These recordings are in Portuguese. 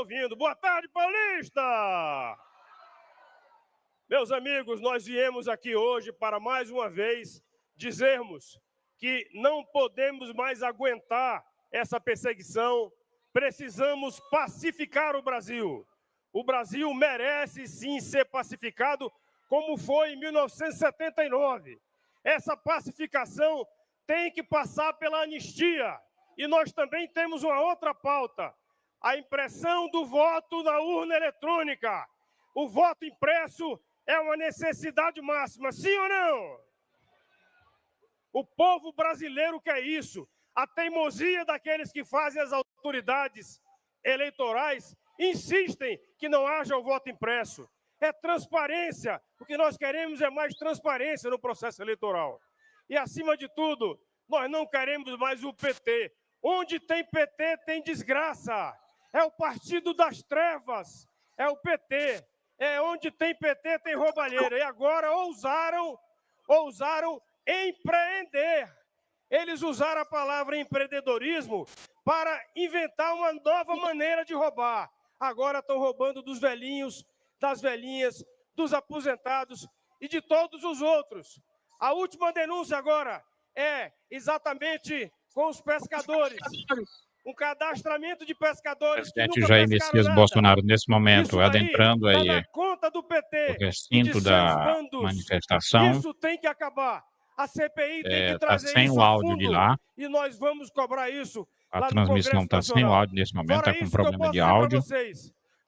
ouvindo. Boa tarde, Paulista! Meus amigos, nós viemos aqui hoje para mais uma vez dizermos que não podemos mais aguentar essa perseguição, precisamos pacificar o Brasil. O Brasil merece sim ser pacificado, como foi em 1979. Essa pacificação tem que passar pela anistia. E nós também temos uma outra pauta, a impressão do voto na urna eletrônica. O voto impresso é uma necessidade máxima, sim ou não? O povo brasileiro quer isso. A teimosia daqueles que fazem as autoridades eleitorais insistem que não haja o voto impresso. É transparência. O que nós queremos é mais transparência no processo eleitoral. E, acima de tudo, nós não queremos mais o PT. Onde tem PT, tem desgraça. É o partido das trevas. É o PT. É onde tem PT, tem roubalheira. E agora ousaram empreender. Eles usaram a palavra empreendedorismo para inventar uma nova maneira de roubar. Agora estão roubando dos velhinhos, das velhinhas, dos aposentados e de todos os outros. A última denúncia agora é exatamente com os pescadores. Um cadastramento de pescadores O presidente Jair Messias Bolsonaro, nesse momento, adentrando aí o recinto da manifestação. Isso tem que acabar. A CPI tem que Está trazer sem isso o a áudio fundo, de lá. e nós vamos cobrar isso A lá transmissão está sem o áudio nesse momento, está com problema de áudio.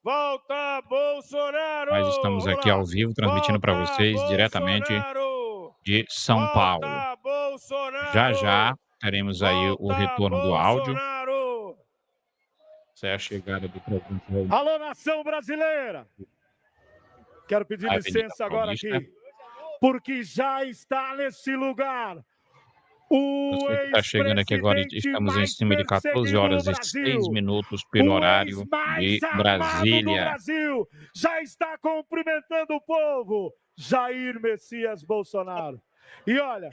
Volta, Bolsonaro! Mas estamos aqui ao vivo, transmitindo para vocês diretamente de São Paulo. Já já teremos aí o retorno do áudio. Essa é a chegada do presidente. Alô, nação brasileira! Quero pedir licença agora aqui, porque já está nesse lugar Você que está chegando aqui agora, estamos em cima de 14 horas e 6 minutos pelo horário de Brasília. Brasil já está cumprimentando o povo, Jair Messias Bolsonaro. E olha,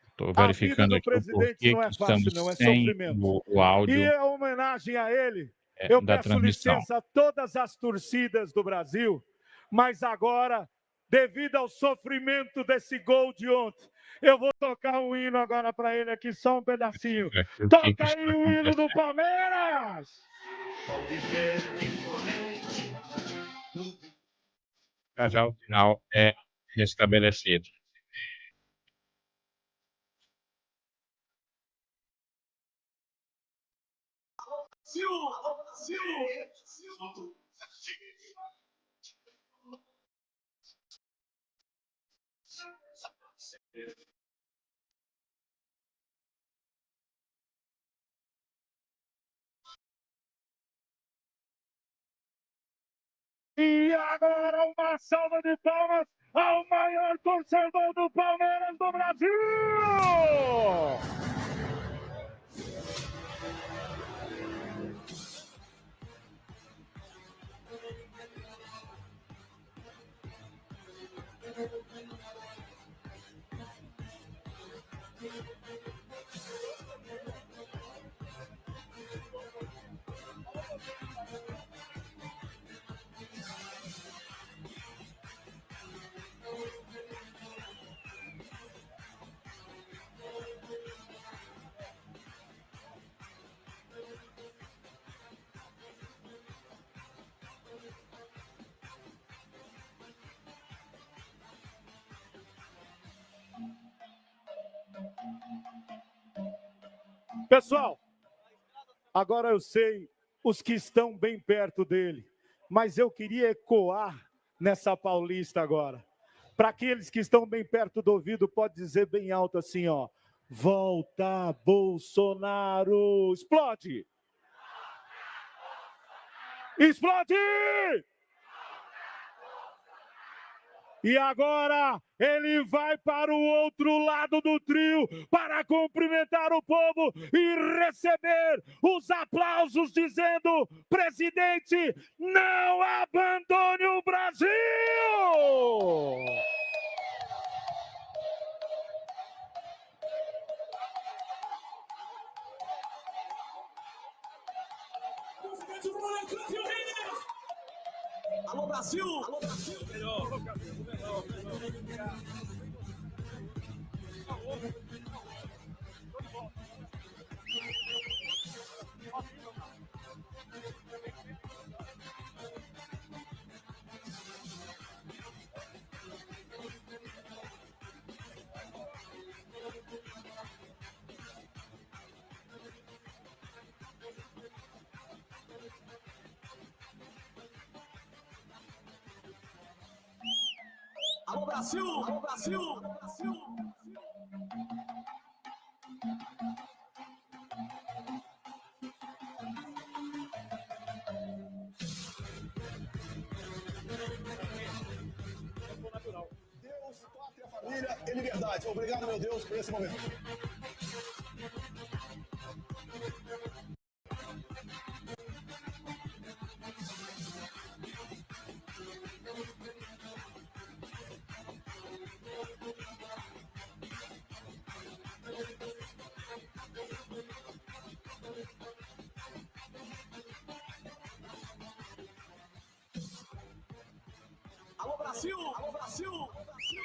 estou verificando aqui o porquê não é que fácil, estamos não é sem sofrimento. o áudio. E em homenagem a ele, eu da peço transmissão. licença a todas as torcidas do Brasil, mas agora, devido ao sofrimento desse gol de ontem, eu vou tocar um hino agora para ele aqui, só um pedacinho. Toca aí o hino do Palmeiras! Já o final é restabelecido. E agora uma salva de palmas ao maior torcedor do Palmeiras do Brasil! Pessoal, agora eu sei os que estão bem perto dele, mas eu queria ecoar nessa Paulista agora. Para aqueles que estão bem perto do ouvido, pode dizer bem alto assim, ó. Volta, Bolsonaro! Explode! Explode! E agora ele vai para o outro lado do trio para cumprimentar o povo e receber os aplausos dizendo: presidente, não abandone o Brasil! Alô, Brasil! Alô, Brasil! Melhor. Alô, Brasil! Alô, Brasil! Alô, Brasil! Deus, pátria, família e liberdade. Obrigado, meu Deus, por esse momento. Alô, Brasil! Alô, Brasil! Alô, Brasil!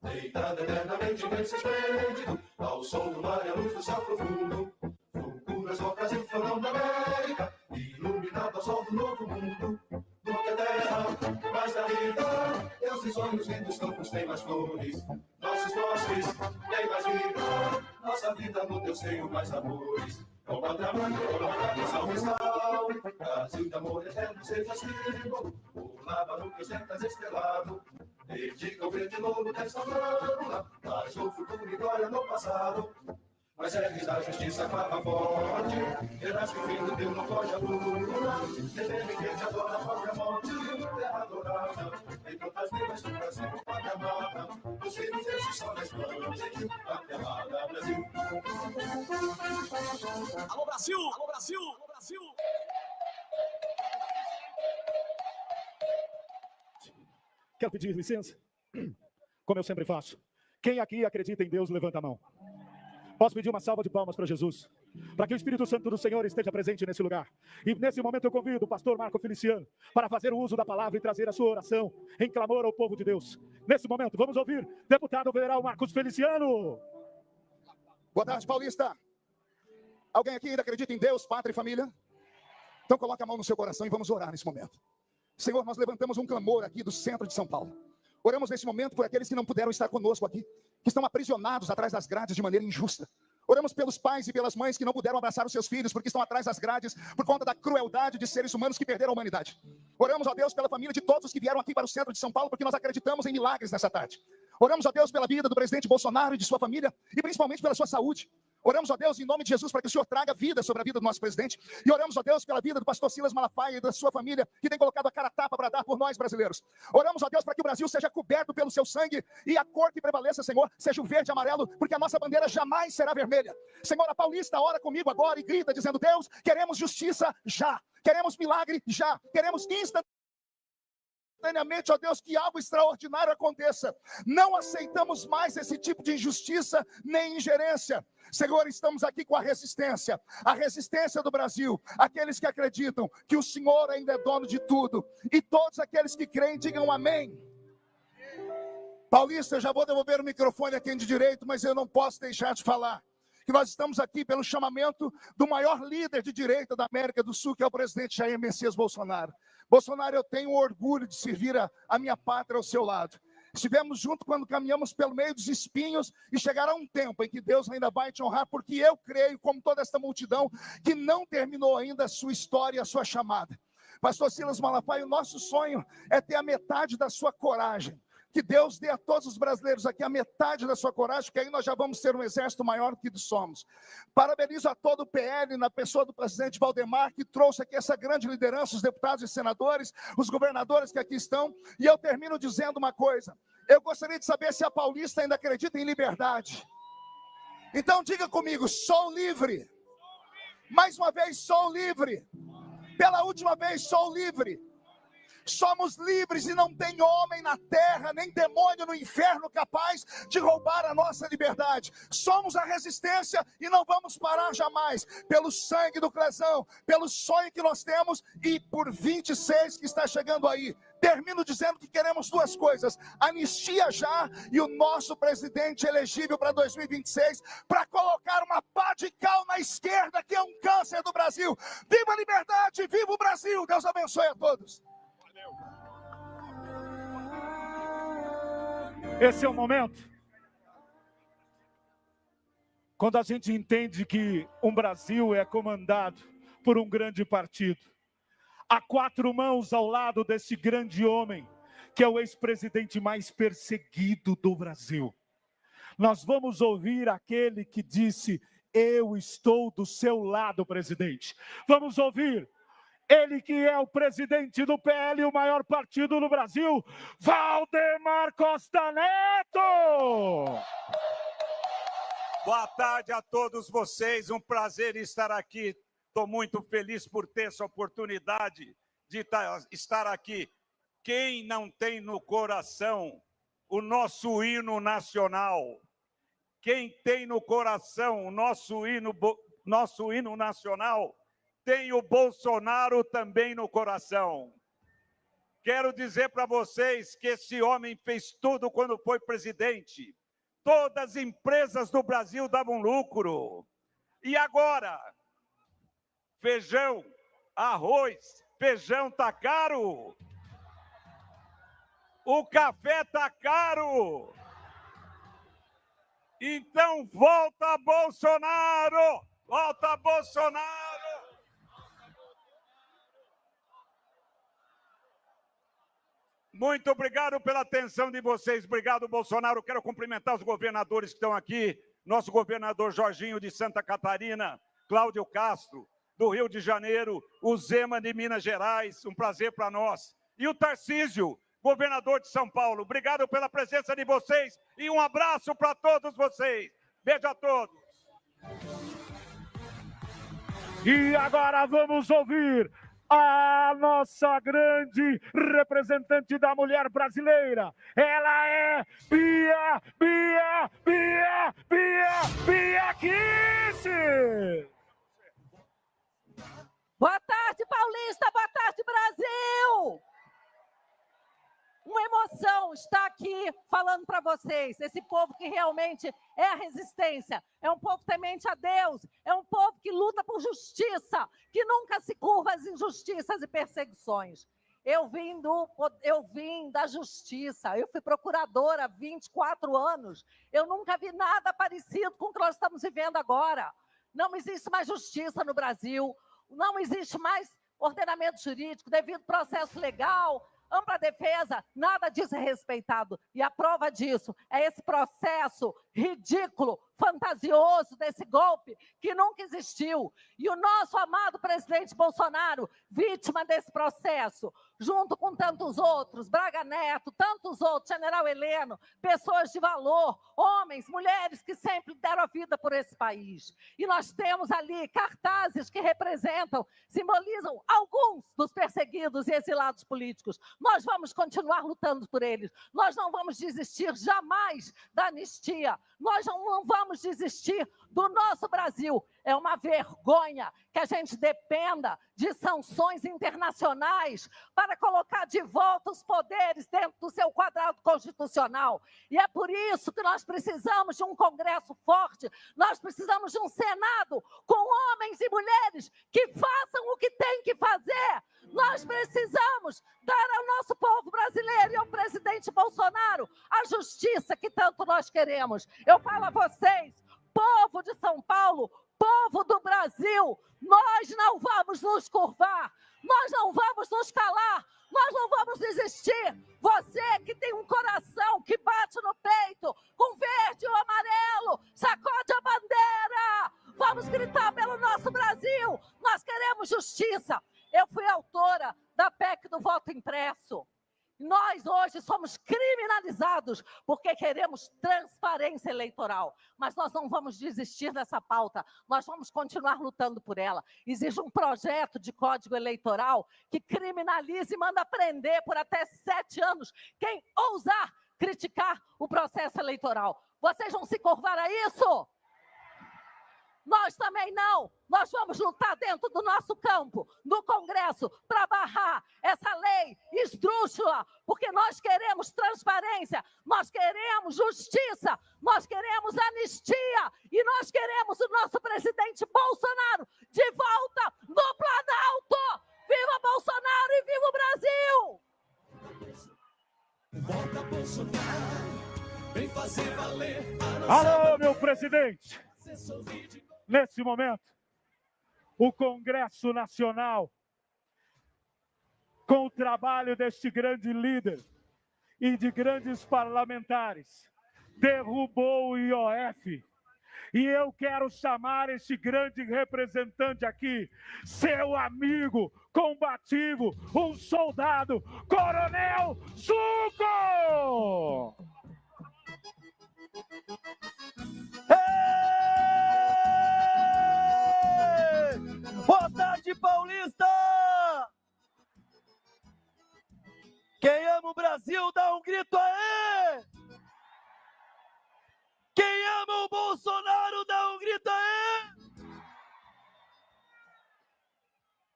Deitado eternamente nesse esplêndido, ao sol do mar e à luz do céu profundo, fulguras rocas e florão da América, iluminado ao sol do novo mundo. No que a terra, mais da vida, teus sonhos lindos campos têm mais flores, nossos bosques têm mais vida, nossa vida no teu seio mais amores. Com patrimônio, tradição fiscal, Brasil de amor eterno seja símbolo, o lábaro que ostentas estrelado, dedica o verde louro desta lâmina, traz o futuro e glória no passado. Mas ergues da justiça clava forte, verás que o fim do teu não foge a luna, defende quem te adora a própria morte, terra adorável, em tantas vivas do Brasil, pátria amada, os filhos desses só resplandecem, pátria amada, Brasil. Alô, Brasil! Alô, Brasil! Alô, Brasil! Quero pedir licença, como eu sempre faço. Quem aqui acredita em Deus, levanta a mão. Posso pedir uma salva de palmas para Jesus, para que o Espírito Santo do Senhor esteja presente nesse lugar. E nesse momento eu convido o pastor Marco Feliciano para fazer o uso da palavra e trazer a sua oração em clamor ao povo de Deus. Nesse momento, vamos ouvir deputado federal Marcos Feliciano. Boa tarde, Paulista. Alguém aqui ainda acredita em Deus, pátria e família? Então coloque a mão no seu coração e vamos orar nesse momento. Senhor, nós levantamos um clamor aqui do centro de São Paulo. Oramos nesse momento por aqueles que não puderam estar conosco aqui, que estão aprisionados atrás das grades de maneira injusta. Oramos pelos pais e pelas mães que não puderam abraçar os seus filhos porque estão atrás das grades por conta da crueldade de seres humanos que perderam a humanidade. Oramos, ó Deus, pela família de todos os que vieram aqui para o centro de São Paulo porque nós acreditamos em milagres nessa tarde. Oramos, ó Deus, pela vida do presidente Bolsonaro e de sua família e principalmente pela sua saúde. Oramos, ó Deus, em nome de Jesus, para que o Senhor traga vida sobre a vida do nosso presidente. E oramos, ó Deus, pela vida do pastor Silas Malafaia e da sua família, que tem colocado a cara a tapa para dar por nós brasileiros. Oramos, ó Deus, para que o Brasil seja coberto pelo seu sangue e a cor que prevaleça, Senhor, seja o verde e amarelo, porque a nossa bandeira jamais será vermelha. Senhor, a paulista ora comigo agora e grita, dizendo: Deus, queremos justiça já. Queremos milagre já. Queremos instantaneamente, ó Deus, que algo extraordinário aconteça. Não aceitamos mais esse tipo de injustiça nem ingerência. Senhor, estamos aqui com a resistência do Brasil, aqueles que acreditam que o Senhor ainda é dono de tudo, e todos aqueles que creem, digam amém. Paulista, eu já vou devolver o microfone a quem de direito, mas eu não posso deixar de falar que nós estamos aqui pelo chamamento do maior líder de direita da América do Sul, que é o presidente Jair Messias Bolsonaro. Bolsonaro, eu tenho orgulho de servir a minha pátria ao seu lado. Estivemos juntos quando caminhamos pelo meio dos espinhos, e chegará um tempo em que Deus ainda vai te honrar, porque eu creio, como toda esta multidão, que não terminou ainda a sua história, a sua chamada. Pastor Silas Malafaia, o nosso sonho é ter a metade da sua coragem. Que Deus dê a todos os brasileiros aqui a metade da sua coragem, porque aí nós já vamos ter um exército maior do que somos. Parabenizo a todo o PL, na pessoa do presidente Valdemar, que trouxe aqui essa grande liderança, os deputados e senadores, os governadores que aqui estão. E eu termino dizendo uma coisa: eu gostaria de saber se a paulista ainda acredita em liberdade. Então diga comigo: sou livre. Mais uma vez, sou livre. Pela última vez, sou livre. Somos livres e não tem homem na terra, nem demônio no inferno capaz de roubar a nossa liberdade. Somos a resistência e não vamos parar jamais, pelo sangue do Clesão, pelo sonho que nós temos e por 26 que está chegando aí. Termino dizendo que queremos duas coisas: anistia já e o nosso presidente elegível para 2026, para colocar uma pá de cal na esquerda, que é um câncer do Brasil. Viva a liberdade, viva o Brasil. Deus abençoe a todos. Esse é o momento quando a gente entende que um Brasil é comandado por um grande partido. Há 4 mãos ao lado desse grande homem, que é o ex-presidente mais perseguido do Brasil. Nós vamos ouvir aquele que disse: eu estou do seu lado, presidente. Vamos ouvir ele que é o presidente do PL, o maior partido no Brasil, Valdemar Costa Neto! Boa tarde a todos vocês, um prazer estar aqui. Estou muito feliz por ter essa oportunidade de estar aqui. Quem não tem no coração o nosso hino nacional? Quem tem no coração o nosso hino nacional? Tem o Bolsonaro também no coração. Quero dizer para vocês que esse homem fez tudo quando foi presidente. Todas as empresas do Brasil davam lucro. E agora? Feijão, arroz, feijão está caro. O café está caro. Então volta Bolsonaro! Volta Bolsonaro! Muito obrigado pela atenção de vocês. Obrigado, Bolsonaro. Quero cumprimentar os governadores que estão aqui. Nosso governador Jorginho de Santa Catarina, Cláudio Castro, do Rio de Janeiro, o Zema de Minas Gerais, um prazer para nós. E o Tarcísio, governador de São Paulo. Obrigado pela presença de vocês e um abraço para todos vocês. Beijo a todos. E agora vamos ouvir a nossa grande representante da mulher brasileira. Ela é Bia Kicis! Boa tarde, Paulista! Boa tarde, Brasil! Uma emoção estar aqui falando para vocês. Esse povo que realmente é a resistência, é um povo temente a Deus, é um povo que luta por justiça, que nunca se curva às injustiças e perseguições. Eu vim da justiça, eu fui procuradora há 24 anos, eu nunca vi nada parecido com o que nós estamos vivendo agora. Não existe mais justiça no Brasil, não existe mais ordenamento jurídico, devido processo legal, ampla defesa, nada disso é respeitado. E a prova disso é esse processo ridículo, fantasioso desse golpe que nunca existiu. E o nosso amado presidente Bolsonaro, vítima desse processo, junto com tantos outros, Braga Neto, tantos outros, General Heleno, pessoas de valor, homens, mulheres que sempre deram a vida por esse país. E nós temos ali cartazes que representam, simbolizam alguns dos perseguidos e exilados políticos. Nós vamos continuar lutando por eles. Nós não vamos desistir jamais da anistia. Nós não vamos desistir do nosso Brasil. É uma vergonha que a gente dependa de sanções internacionais para colocar de volta os poderes dentro do seu quadrado constitucional. E é por isso que nós precisamos de um Congresso forte, nós precisamos de um Senado com homens e mulheres que façam o que tem que fazer. Nós precisamos dar ao nosso povo brasileiro e ao presidente Bolsonaro a justiça que tanto nós queremos. Eu falo a vocês, povo de São Paulo, povo do Brasil, nós não vamos nos curvar, nós não vamos nos calar, nós não vamos desistir. Você que tem um coração que bate no peito, com verde ou amarelo, sacode a bandeira. Vamos gritar pelo nosso Brasil. Nós queremos justiça. Eu fui autora da PEC do voto impresso. Nós hoje somos criminalizados porque queremos transparência eleitoral, mas nós não vamos desistir dessa pauta, nós vamos continuar lutando por ela. Existe um projeto de código eleitoral que criminaliza e manda prender por até 7 anos quem ousar criticar o processo eleitoral. Vocês vão se curvar a isso? Nós também não. Nós vamos lutar dentro do nosso campo, no Congresso, para barrar essa lei esdrúxula, porque nós queremos transparência, nós queremos justiça, nós queremos anistia e nós queremos o nosso presidente Bolsonaro de volta no Planalto. Viva Bolsonaro e viva o Brasil! Volta Bolsonaro, vem fazer valer a nossa... Alô, meu presidente! Nesse momento, o Congresso Nacional, com o trabalho deste grande líder e de grandes parlamentares, derrubou o IOF. E eu quero chamar este grande representante aqui, seu amigo combativo, um soldado, Coronel Zuco! Boa tarde, Paulista! Quem ama o Brasil, dá um grito aí! Quem ama o Bolsonaro, dá um grito aí!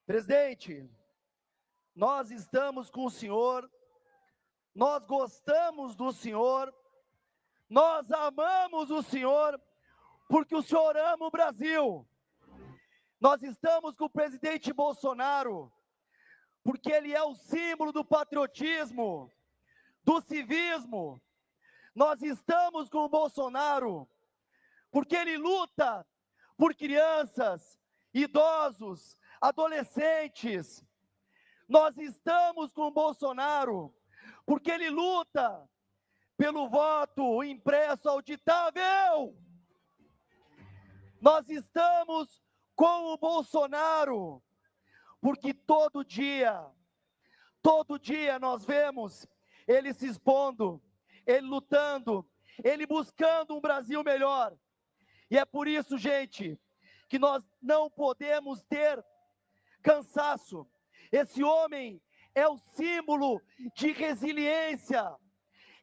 Presidente, nós estamos com o senhor, nós gostamos do senhor, nós amamos o senhor, porque o senhor ama o Brasil. Nós estamos com o presidente Bolsonaro, porque ele é o símbolo do patriotismo, do civismo. Nós estamos com o Bolsonaro, porque ele luta por crianças, idosos, adolescentes. Nós estamos com o Bolsonaro, porque ele luta pelo voto impresso auditável. Nós estamos com o Bolsonaro, porque todo dia nós vemos ele se expondo, ele lutando, ele buscando um Brasil melhor. E é por isso, gente, que nós não podemos ter cansaço. Esse homem é o símbolo de resiliência,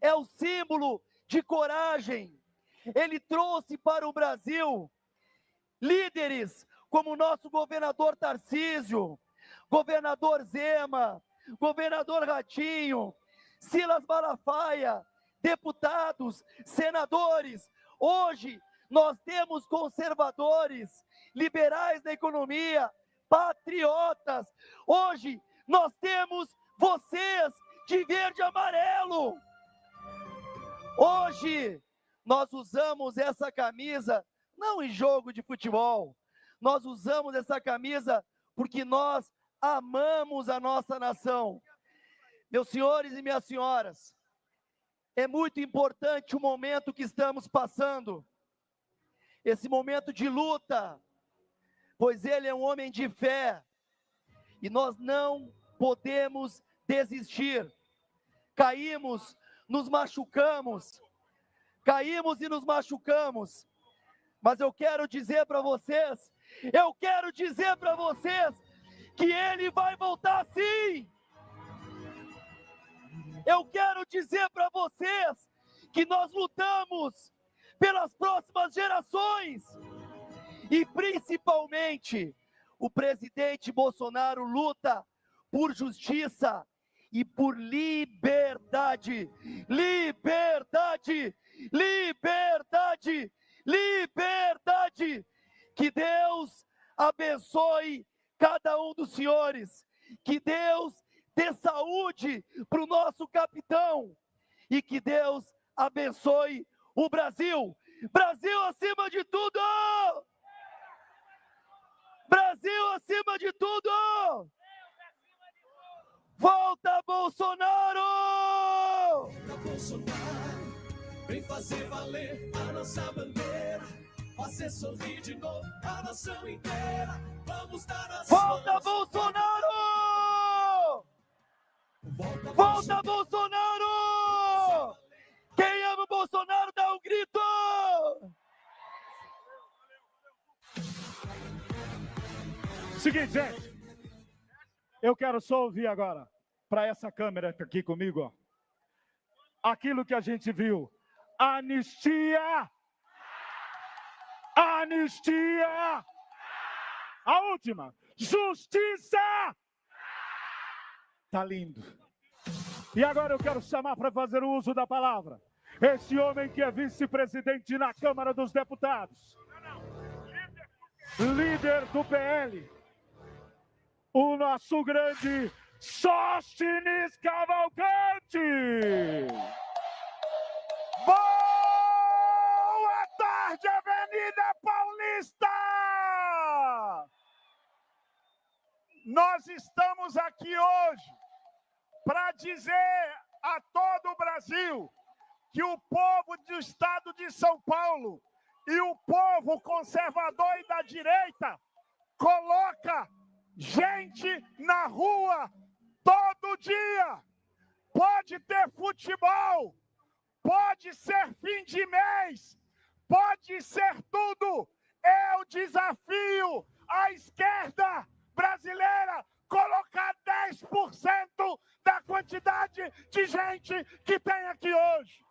é o símbolo de coragem. Ele trouxe para o Brasil líderes como o nosso governador Tarcísio, governador Zema, governador Ratinho, Silas Malafaia, deputados, senadores. Hoje nós temos conservadores, liberais da economia, patriotas. Hoje nós temos vocês de verde e amarelo. Hoje nós usamos essa camisa não em jogo de futebol, nós usamos essa camisa porque nós amamos a nossa nação. Meus senhores e minhas senhoras, é muito importante o momento que estamos passando. esse momento de luta, pois ele é um homem de fé, e nós não podemos desistir. Caímos, nos machucamos, mas eu quero dizer para vocês, que ele vai voltar sim. Eu quero dizer para vocês que nós lutamos pelas próximas gerações, e principalmente o presidente Bolsonaro luta por justiça e por liberdade. Liberdade, liberdade, liberdade. Que Deus abençoe cada um dos senhores, que Deus dê saúde para o nosso capitão, e que Deus abençoe o Brasil. Brasil acima de tudo! Brasil acima de tudo! Volta Bolsonaro! Volta Bolsonaro, vem fazer valer a nossa bandeira, fazer sorrir de novo a nação inteira. Vamos dar as Volta mãos. Bolsonaro! Volta Bolsonaro! Quem ama o Bolsonaro dá um grito! Seguinte, gente. Eu quero só ouvir agora, para essa câmera aqui comigo, ó, aquilo que a gente viu. Anistia! Anistia! A última. Justiça! Tá lindo. E agora eu quero chamar para fazer o uso da palavra esse homem que é vice-presidente na Câmara dos Deputados, líder do PL, o nosso grande Sóstenes Cavalcante. Boa tarde, Avenida Paulista! Nós estamos aqui hoje para dizer a todo o Brasil que o povo do estado de São Paulo e o povo conservador e da direita coloca gente na rua todo dia. Pode ter futebol, pode ser fim de mês, pode ser tudo. Eu desafio a esquerda brasileira colocar 10% da quantidade de gente que tem aqui hoje.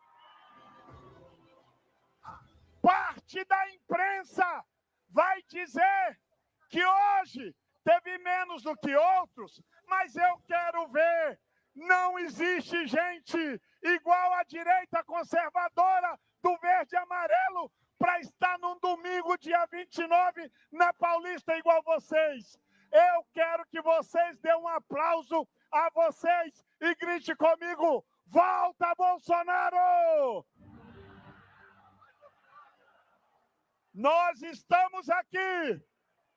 Parte da imprensa vai dizer que hoje teve menos do que outros, mas eu quero ver. Não existe gente igual à direita conservadora do verde e amarelo para estar num domingo, dia 29, na Paulista igual vocês. Eu quero que vocês dêem um aplauso a vocês e grite comigo: volta Bolsonaro! Nós estamos aqui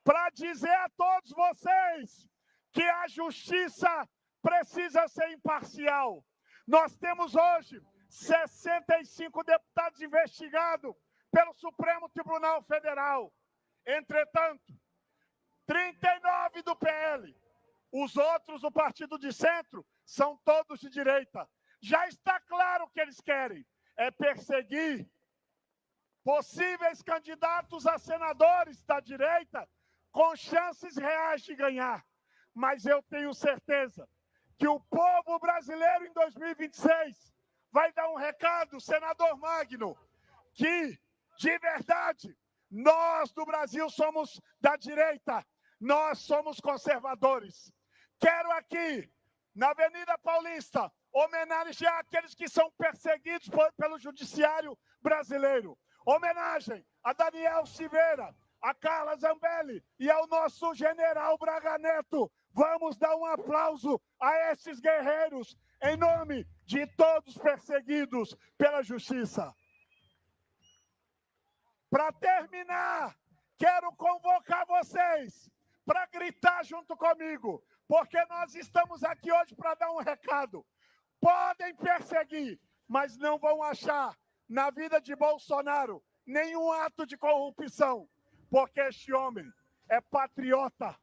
para dizer a todos vocês que a justiça precisa ser imparcial. Nós temos hoje 65 deputados investigados pelo Supremo Tribunal Federal. Entretanto, 39 do PL. Os outros do Partido de Centro são todos de direita. Já está claro o que eles querem: é perseguir possíveis candidatos a senadores da direita com chances reais de ganhar. Mas eu tenho certeza que o povo brasileiro em 2026 vai dar um recado, senador Magno, que, de verdade, nós do Brasil somos da direita, nós somos conservadores. Quero aqui, na Avenida Paulista, homenagear aqueles que são perseguidos pelo judiciário brasileiro. Homenagem a Daniel Silveira, a Carla Zambelli e ao nosso general Braga Neto. Vamos dar um aplauso a esses guerreiros em nome de todos perseguidos pela justiça. Para terminar, quero convocar vocês para gritar junto comigo, porque nós estamos aqui hoje para dar um recado. Podem perseguir, mas não vão achar na vida de Bolsonaro nenhum ato de corrupção, porque este homem é patriota,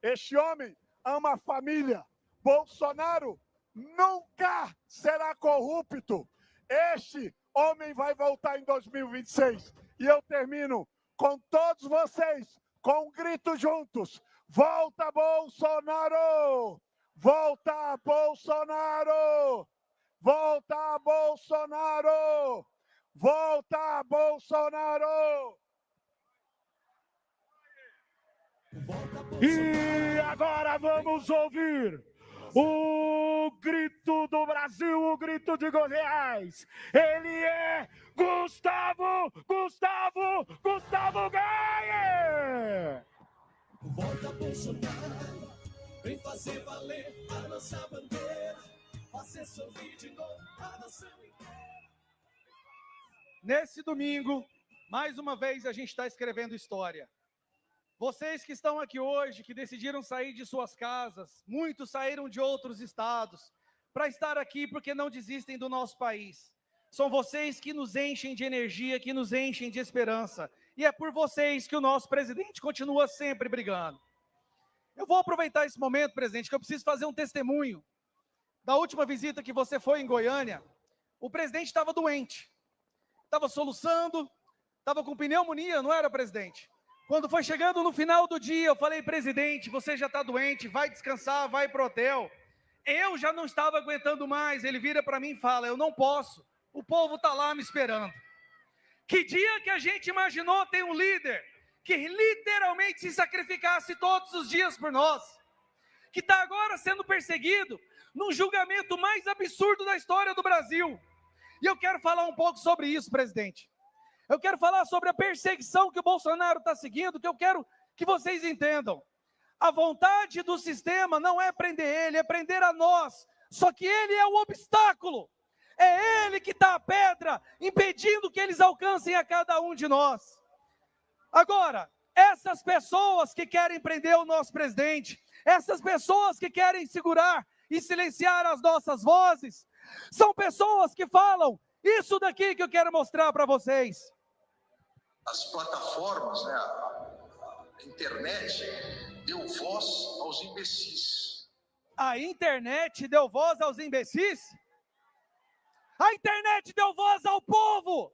este homem ama a família. Bolsonaro nunca será corrupto. Este homem vai voltar em 2026. E eu termino com todos vocês, com um grito juntos. Volta, Bolsonaro! Volta, Bolsonaro! Volta, Bolsonaro! Volta, Bolsonaro! E agora vamos ouvir o grito do Brasil, o grito de Goiás. Ele é Gustavo Gayer! Volta, Bolsonaro, vem fazer valer a nossa bandeira, fazer sorrir de novo a nação inteira. Nesse domingo, mais uma vez a gente está escrevendo história. Vocês que estão aqui hoje, que decidiram sair de suas casas, muitos saíram de outros estados, para estar aqui porque não desistem do nosso país. São vocês que nos enchem de energia, que nos enchem de esperança. E é por vocês que o nosso presidente continua sempre brigando. Eu vou aproveitar esse momento, presidente, que eu preciso fazer um testemunho. Da última visita que você foi em Goiânia, o presidente estava doente. Estava soluçando, estava com pneumonia, não era, presidente? Quando foi chegando no final do dia, eu falei, presidente, você já está doente, vai descansar, vai para o hotel. Eu já não estava aguentando mais. Ele vira para mim e fala, eu não posso, o povo está lá me esperando. Que dia que a gente imaginou ter um líder que literalmente se sacrificasse todos os dias por nós, que está agora sendo perseguido num julgamento mais absurdo da história do Brasil. E eu quero falar um pouco sobre isso, presidente. Eu quero falar sobre a perseguição que o Bolsonaro está seguindo, que eu quero que vocês entendam. A vontade do sistema não é prender ele, é prender a nós. Só que ele é o obstáculo. É ele que está a pedra, impedindo que eles alcancem a cada um de nós. Agora, essas pessoas que querem prender o nosso presidente, essas pessoas que querem segurar e silenciar as nossas vozes, são pessoas que falam isso daqui que eu quero mostrar para vocês. As plataformas, né, a internet deu voz aos imbecis. A internet deu voz aos imbecis? A internet deu voz ao povo.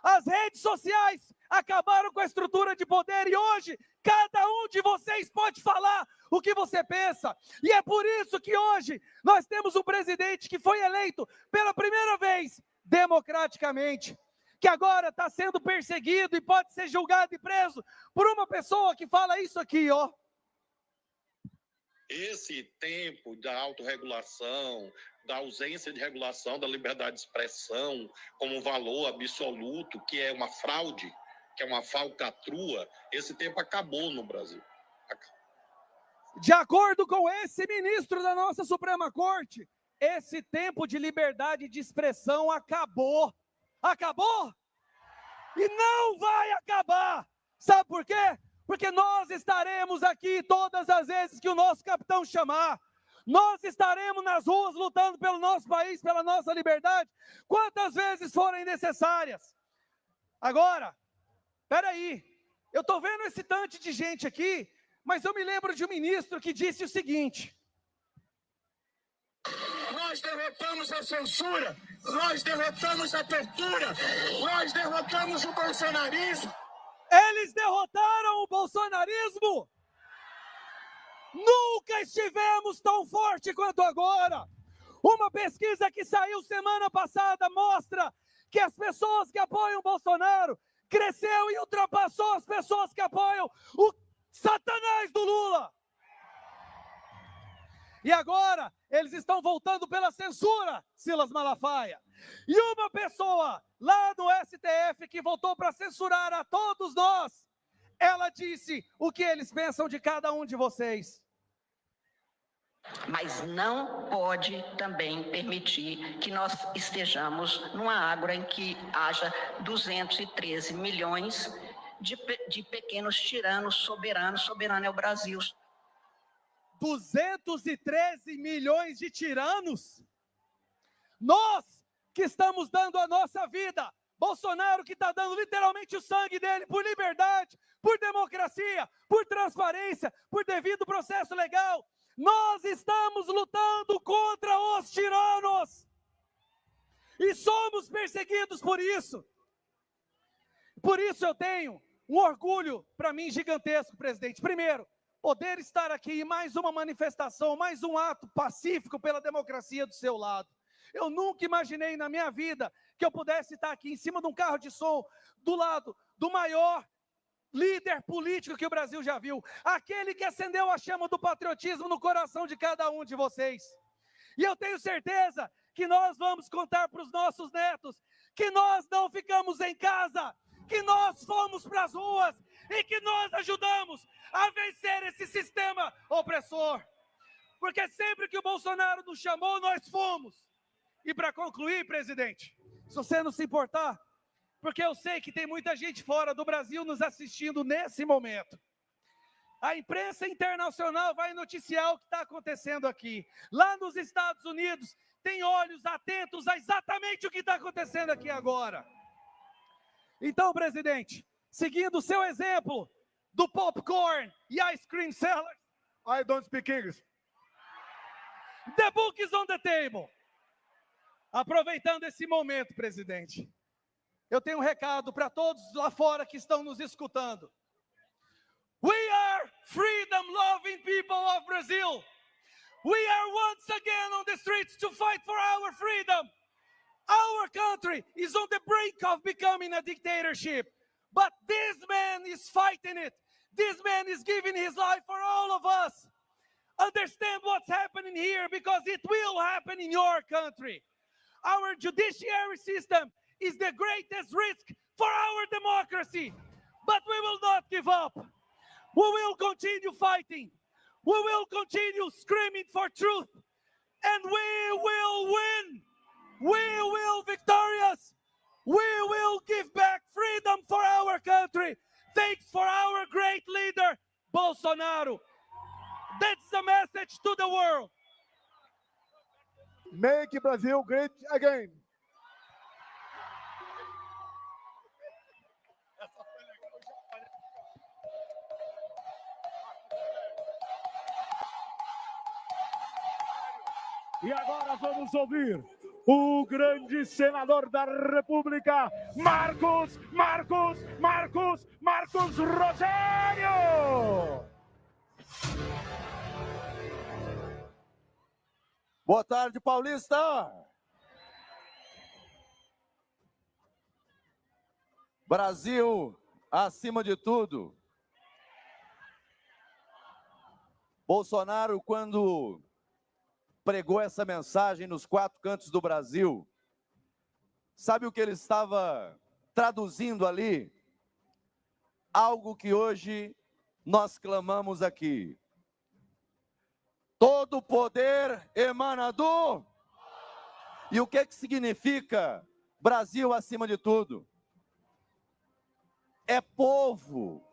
As redes sociais acabaram com a estrutura de poder e hoje cada um de vocês pode falar o que você pensa. E é por isso que hoje nós temos um presidente que foi eleito pela primeira vez democraticamente, que agora está sendo perseguido e pode ser julgado e preso por uma pessoa que fala isso aqui, ó. Esse tempo da autorregulação, da ausência de regulação da liberdade de expressão como um valor absoluto, que é uma fraude, que é uma falcatrua, esse tempo acabou no Brasil. De acordo com esse ministro da nossa Suprema Corte, esse tempo de liberdade de expressão acabou. Acabou? E não vai acabar. Sabe por quê? Porque nós estaremos aqui todas as vezes que o nosso capitão chamar. Nós estaremos nas ruas lutando pelo nosso país, pela nossa liberdade, quantas vezes forem necessárias. Agora, peraí, eu estou vendo esse tanto de gente aqui, mas eu me lembro de um ministro que disse o seguinte: nós derrotamos a censura, nós derrotamos a tortura, nós derrotamos o bolsonarismo. Eles derrotaram o bolsonarismo? Nunca estivemos tão forte quanto agora. Uma pesquisa que saiu semana passada mostra que as pessoas que apoiam o Bolsonaro cresceu e ultrapassou as pessoas que apoiam o Satanás do Lula. E agora eles estão voltando pela censura, Silas Malafaia. E uma pessoa lá no STF que voltou para censurar a todos nós, ela disse o que eles pensam de cada um de vocês. Mas não pode também permitir que nós estejamos numa água em que haja 213 milhões de pequenos tiranos soberanos. Soberano é o Brasil. 213 milhões de tiranos? Nós que estamos dando a nossa vida Bolsonaro que está dando literalmente o sangue dele por liberdade, por democracia, por transparência, por devido processo legal. Nós estamos lutando contra os tiranos. E somos perseguidos por isso. Por isso eu tenho um orgulho para mim gigantesco, presidente. Primeiro, poder estar aqui em mais uma manifestação, mais um ato pacífico pela democracia do seu lado. Eu nunca imaginei na minha vida que eu pudesse estar aqui em cima de um carro de som, do lado do maior líder político que o Brasil já viu. Aquele que acendeu a chama do patriotismo no coração de cada um de vocês. E eu tenho certeza que nós vamos contar para os nossos netos que nós não ficamos em casa, que nós fomos para as ruas e que nós ajudamos a vencer esse sistema opressor. Porque sempre que o Bolsonaro nos chamou, nós fomos. E para concluir, presidente, se você não se importar, porque eu sei que tem muita gente fora do Brasil nos assistindo nesse momento. A imprensa internacional vai noticiar o que está acontecendo aqui. Lá nos Estados Unidos, tem olhos atentos a exatamente o que está acontecendo aqui agora. Então, presidente, seguindo o seu exemplo do popcorn e ice cream sellers, I don't speak English. The book is on the table. Aproveitando esse momento, presidente, eu tenho um recado para todos lá fora que estão nos escutando. We are freedom-loving people of Brazil. We are once again on the streets to fight for our freedom. Our country is on the brink of becoming a dictatorship. But this man is fighting it. This man is giving his life for all of us. Understand what's happening here because it will happen in your country. Our judiciary system is the greatest risk for our democracy. But we will not give up. We will continue fighting. We will continue screaming for truth. And we will win. We will victorious. We will give back freedom for our country. Thanks for our great leader, Bolsonaro. That's the message to the world. Make Brazil great again. E agora vamos ouvir o grande senador da República, Marcos Rogério! Boa tarde, Paulista! Brasil, acima de tudo. Bolsonaro, quando pregou essa mensagem nos 4 cantos do Brasil, sabe o que ele estava traduzindo ali? Algo que hoje nós clamamos aqui. Todo poder emana do... E o que significa Brasil acima de tudo? É povo,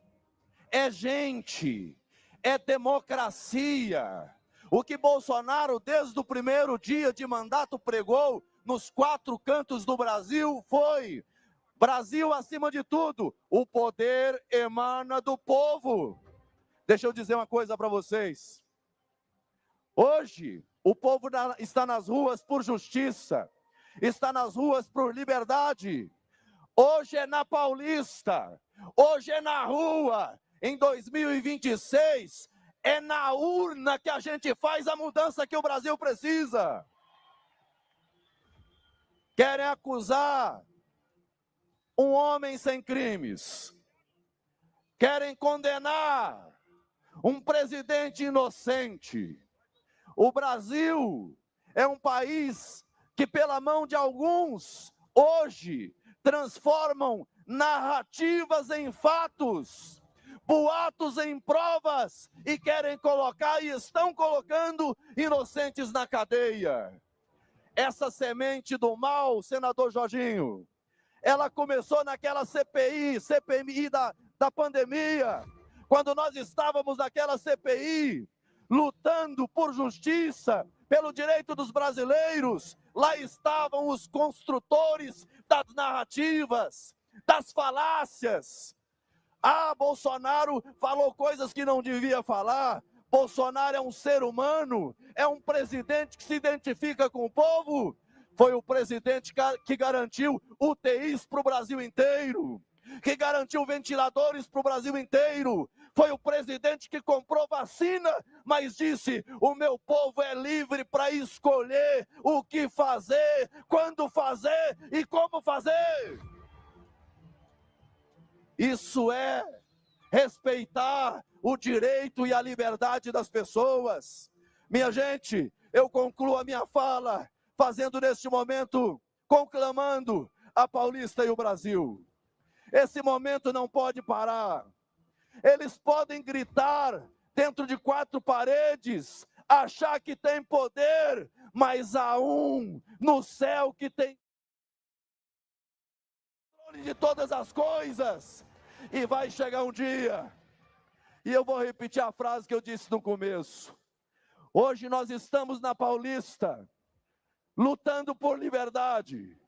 é gente, é democracia. O que Bolsonaro, desde o primeiro dia de mandato, pregou nos 4 cantos do Brasil foi: Brasil acima de tudo, o poder emana do povo. Deixa eu dizer uma coisa para vocês. Hoje, o povo está nas ruas por justiça, está nas ruas por liberdade. Hoje é na Paulista, hoje é na rua. Em 2026, é na urna que a gente faz a mudança que o Brasil precisa. Querem acusar um homem sem crimes. Querem condenar um presidente inocente. O Brasil é um país que, pela mão de alguns, hoje transformam narrativas em fatos, boatos em provas e querem colocar e estão colocando inocentes na cadeia. Essa semente do mal, senador Jorginho, ela começou naquela CPI da pandemia, quando nós estávamos naquela CPI, lutando por justiça, pelo direito dos brasileiros. Lá estavam os construtores das narrativas, das falácias. Ah, Bolsonaro falou coisas que não devia falar. Bolsonaro é um ser humano, é um presidente que se identifica com o povo. Foi o presidente que garantiu UTIs para o Brasil inteiro, que garantiu ventiladores para o Brasil inteiro. Foi o presidente que comprou vacina, mas disse: o meu povo é livre para escolher o que fazer, quando fazer e como fazer. Isso é respeitar o direito e a liberdade das pessoas. Minha gente, eu concluo a minha fala fazendo neste momento, conclamando a Paulista e o Brasil. Esse momento não pode parar. Eles podem gritar dentro de 4 paredes, achar que tem poder, mas há um no céu que tem controle de todas as coisas. E vai chegar um dia, e eu vou repetir a frase que eu disse no começo. Hoje nós estamos na Paulista, lutando por liberdade,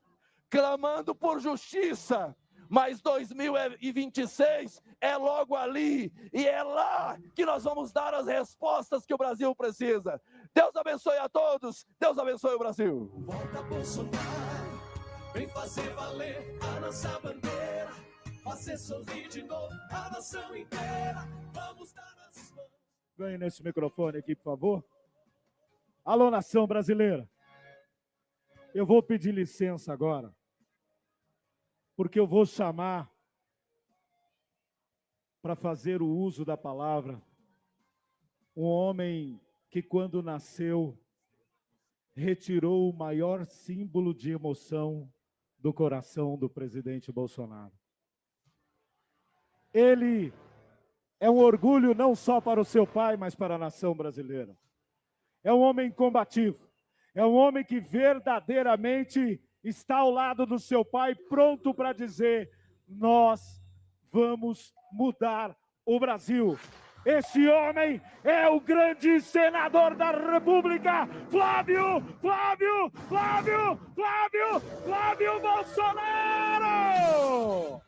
clamando por justiça, mas 2026 é logo ali, e é lá que nós vamos dar as respostas que o Brasil precisa. Deus abençoe a todos, Deus abençoe o Brasil. Volta Bolsonaro, vem fazer valer a nossa bandeira, fazer sorrir de novo a nação inteira. Vamos dar as mãos. Ganhe nesse microfone aqui, por favor. Alô, nação brasileira. Eu vou pedir licença agora, porque eu vou chamar para fazer o uso da palavra um homem que, quando nasceu, retirou o maior símbolo de emoção do coração do presidente Bolsonaro. Ele é um orgulho não só para o seu pai, mas para a nação brasileira. É um homem combativo, é um homem que verdadeiramente está ao lado do seu pai, pronto para dizer: nós vamos mudar o Brasil. Esse homem é o grande senador da República, Flávio Bolsonaro!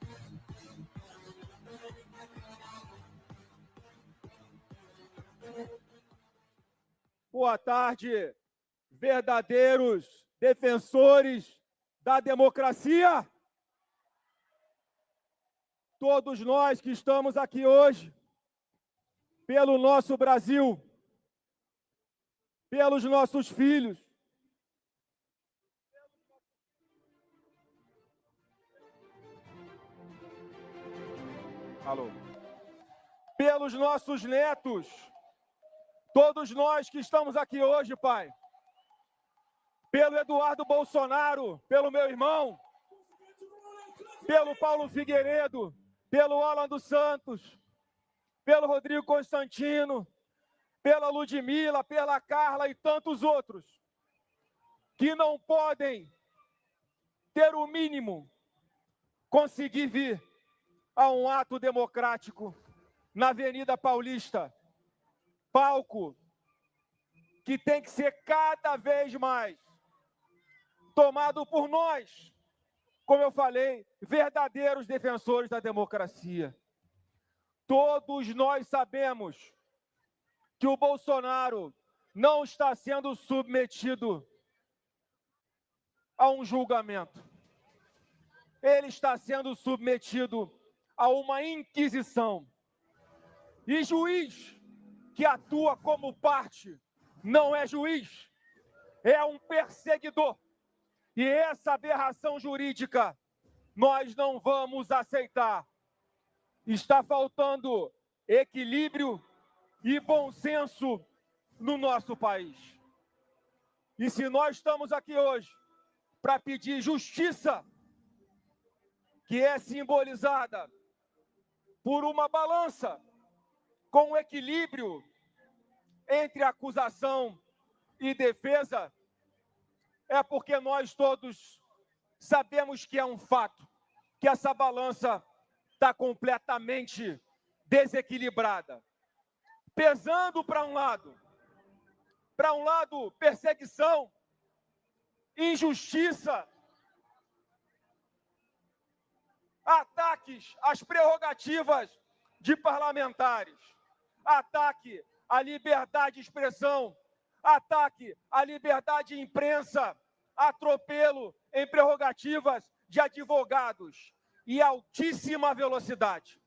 Boa tarde, verdadeiros defensores da democracia. Todos nós que estamos aqui hoje, pelo nosso Brasil, pelos nossos filhos, pelos nossos netos, todos nós que estamos aqui hoje, Pai, pelo Eduardo Bolsonaro, pelo meu irmão, pelo Paulo Figueiredo, pelo Alan dos Santos, pelo Rodrigo Constantino, pela Ludmila, pela Carla e tantos outros, que não podem ter o mínimo, conseguir vir a um ato democrático na Avenida Paulista, palco que tem que ser cada vez mais tomado por nós, como eu falei, verdadeiros defensores da democracia. Todos nós sabemos que o Bolsonaro não está sendo submetido a um julgamento. Ele está sendo submetido a uma inquisição. E juiz que atua como parte não é juiz, é um perseguidor. E essa aberração jurídica nós não vamos aceitar. Está faltando equilíbrio e bom senso no nosso país. E se nós estamos aqui hoje para pedir justiça, que é simbolizada por uma balança com equilíbrio entre acusação e defesa, é porque nós todos sabemos que é um fato, que essa balança está completamente desequilibrada, pesando para um lado para um lado, perseguição, injustiça, ataques às prerrogativas de parlamentares, ataque à liberdade de expressão, ataque à liberdade de imprensa, atropelo em prerrogativas de advogados e altíssima velocidade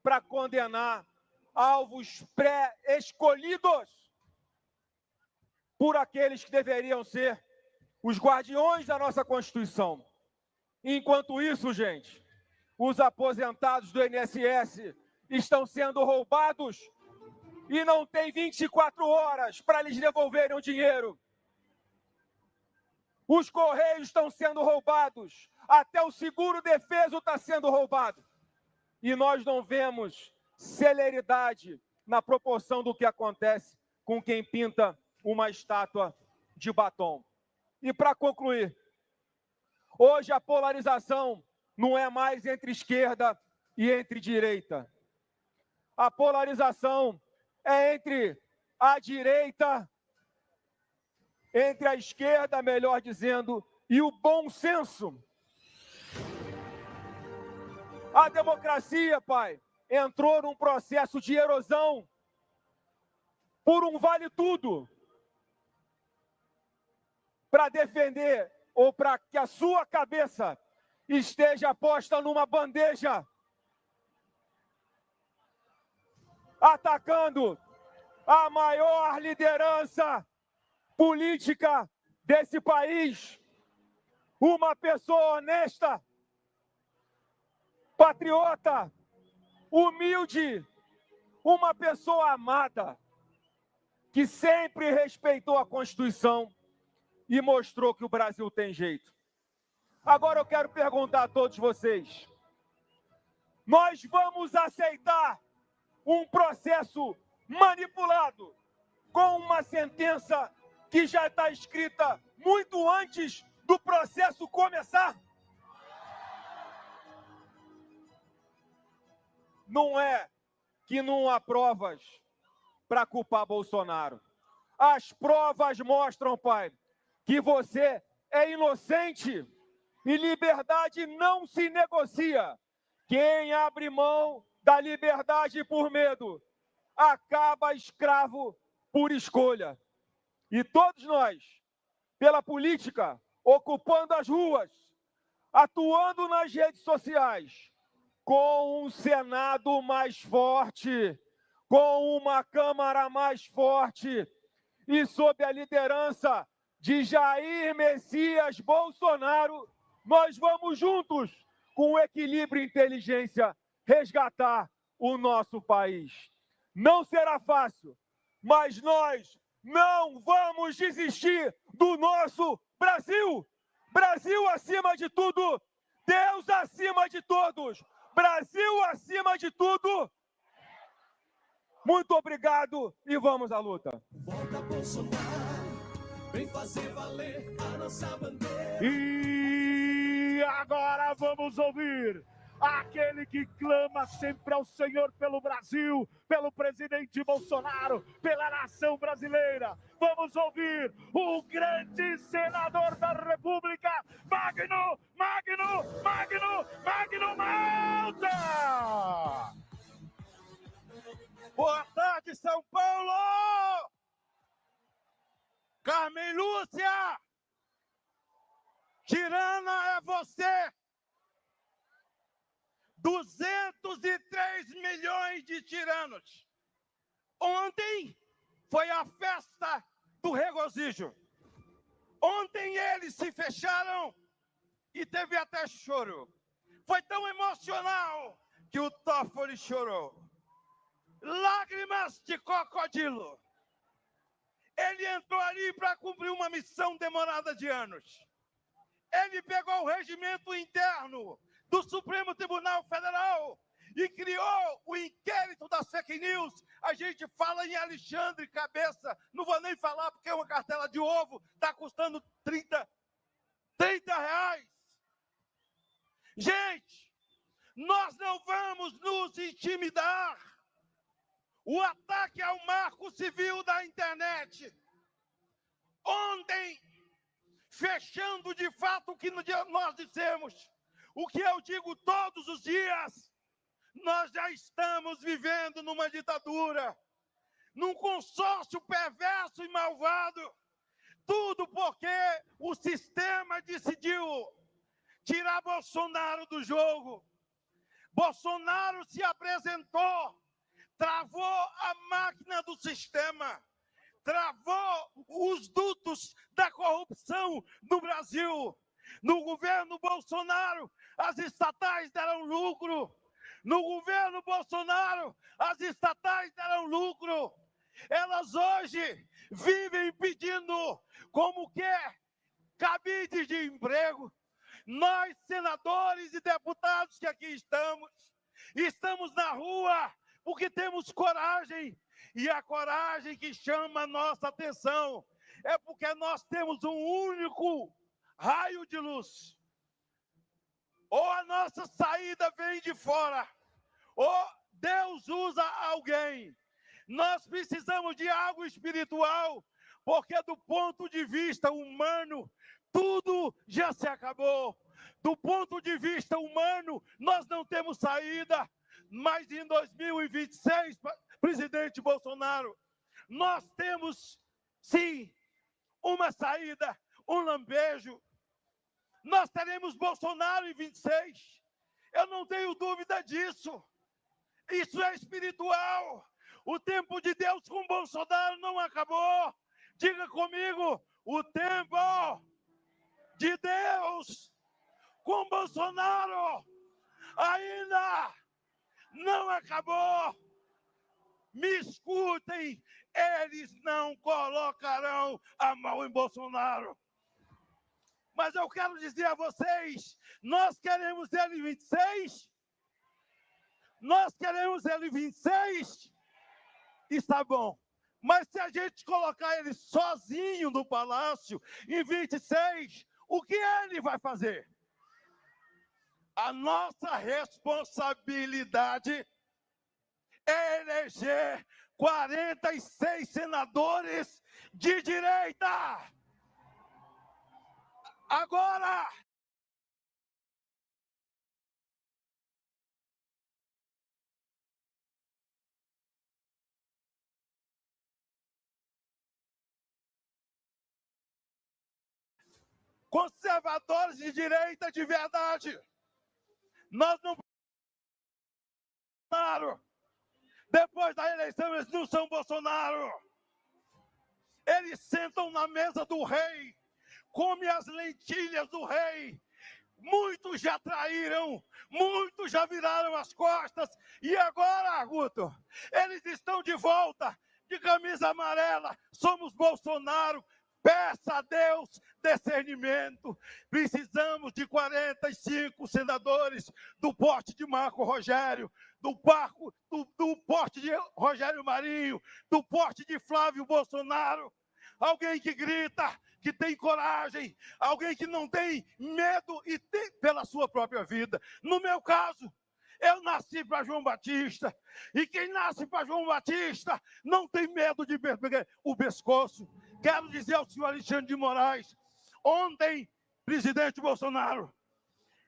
para condenar alvos pré-escolhidos por aqueles que deveriam ser os guardiões da nossa Constituição. Enquanto isso, gente, os aposentados do INSS estão sendo roubados e não tem 24 horas para lhes devolverem o dinheiro. Os Correios estão sendo roubados, até o seguro-defeso está sendo roubado. E nós não vemos celeridade na proporção do que acontece com quem pinta uma estátua de batom. E para concluir, hoje a polarização não é mais entre esquerda e entre direita. A polarização é entre a direita, entre a esquerda, melhor dizendo, e o bom senso. A democracia, pai, entrou num processo de erosão por um vale-tudo para defender ou para que a sua cabeça esteja posta numa bandeja, atacando a maior liderança política desse país, uma pessoa honesta, patriota, humilde, uma pessoa amada, que sempre respeitou a Constituição e mostrou que o Brasil tem jeito. Agora eu quero perguntar a todos vocês, nós vamos aceitar um processo manipulado com uma sentença que já está escrita muito antes do processo começar? Não é que não há provas para culpar Bolsonaro. As provas mostram, pai, que você é inocente e liberdade não se negocia. Quem abre mão da liberdade por medo acaba escravo por escolha. E todos nós, pela política, ocupando as ruas, atuando nas redes sociais, com um Senado mais forte, com uma Câmara mais forte e sob a liderança de Jair Messias Bolsonaro, nós vamos juntos, com equilíbrio e inteligência, resgatar o nosso país. Não será fácil, mas nós não vamos desistir do nosso Brasil. Brasil acima de tudo, Deus acima de todos, Brasil acima de tudo. Muito obrigado e vamos à luta. Volta Bolsonaro, vem fazer valer a nossa bandeira. E agora vamos ouvir aquele que clama sempre ao Senhor pelo Brasil, pelo presidente Bolsonaro, pela nação brasileira. Vamos ouvir o grande senador da República, Magno Malta! Boa tarde, São Paulo! Carmen Lúcia! Tirana é você! 203 milhões de tiranos. Ontem foi a festa do regozijo. Ontem eles se fecharam e teve até choro. Foi tão emocional que o Toffoli chorou. Lágrimas de crocodilo. Ele entrou ali para cumprir uma missão demorada de anos. Ele pegou o regimento interno do Supremo Tribunal Federal e criou o inquérito das fake news. A gente fala em Alexandre Cabeça, não vou nem falar porque uma cartela de ovo está custando 30 reais. Gente, nós não vamos nos intimidar. o ataque ao marco civil da internet. Ontem, fechando de fato o que nós dissemos, o que eu digo todos os dias, nós já estamos vivendo numa ditadura, num consórcio perverso e malvado, tudo porque o sistema decidiu tirar Bolsonaro do jogo. Bolsonaro se apresentou, travou a máquina do sistema, travou os dutos da corrupção no Brasil. No governo Bolsonaro, as estatais deram lucro. No governo Bolsonaro, as estatais deram lucro. Elas hoje vivem pedindo como quer cabide de emprego. Nós, senadores e deputados que aqui estamos na rua porque temos coragem. E a coragem que chama a nossa atenção é porque nós temos um único raio de luz. Ou a nossa saída vem de fora, ou Deus usa alguém. Nós precisamos de algo espiritual, porque do ponto de vista humano, tudo já se acabou. Do ponto de vista humano, nós não temos saída. Mas em 2026, presidente Bolsonaro, nós temos, sim, uma saída, um lampejo. Nós teremos Bolsonaro em 26. Eu não tenho dúvida disso. Isso é espiritual. O tempo de Deus com Bolsonaro não acabou. Diga comigo, o tempo de Deus com Bolsonaro ainda não acabou. Me escutem, eles não colocarão a mão em Bolsonaro. Mas eu quero dizer a vocês, nós queremos ele em 26? Nós queremos ele em 26? Está bom. Mas se a gente colocar ele sozinho no palácio em 26, o que ele vai fazer? A nossa responsabilidade é eleger 46 senadores de direita. Agora, conservadores de direita de verdade, nós não... Depois da eleição, eles não são Bolsonaro. Eles sentam na mesa do rei, comem as lentilhas do rei. Muitos já traíram, muitos já viraram as costas. E agora, Guto, eles estão de volta, de camisa amarela. Somos Bolsonaro. Peça a Deus discernimento. Precisamos de 45 senadores do porte de Marco Rogério, do porte de Rogério Marinho, do porte de Flávio Bolsonaro. Alguém que grita, que tem coragem, alguém que não tem medo e tem pela sua própria vida. No meu caso, eu nasci para João Batista, e quem nasce para João Batista não tem medo de perder o pescoço. Quero dizer ao senhor Alexandre de Moraes, ontem, presidente Bolsonaro,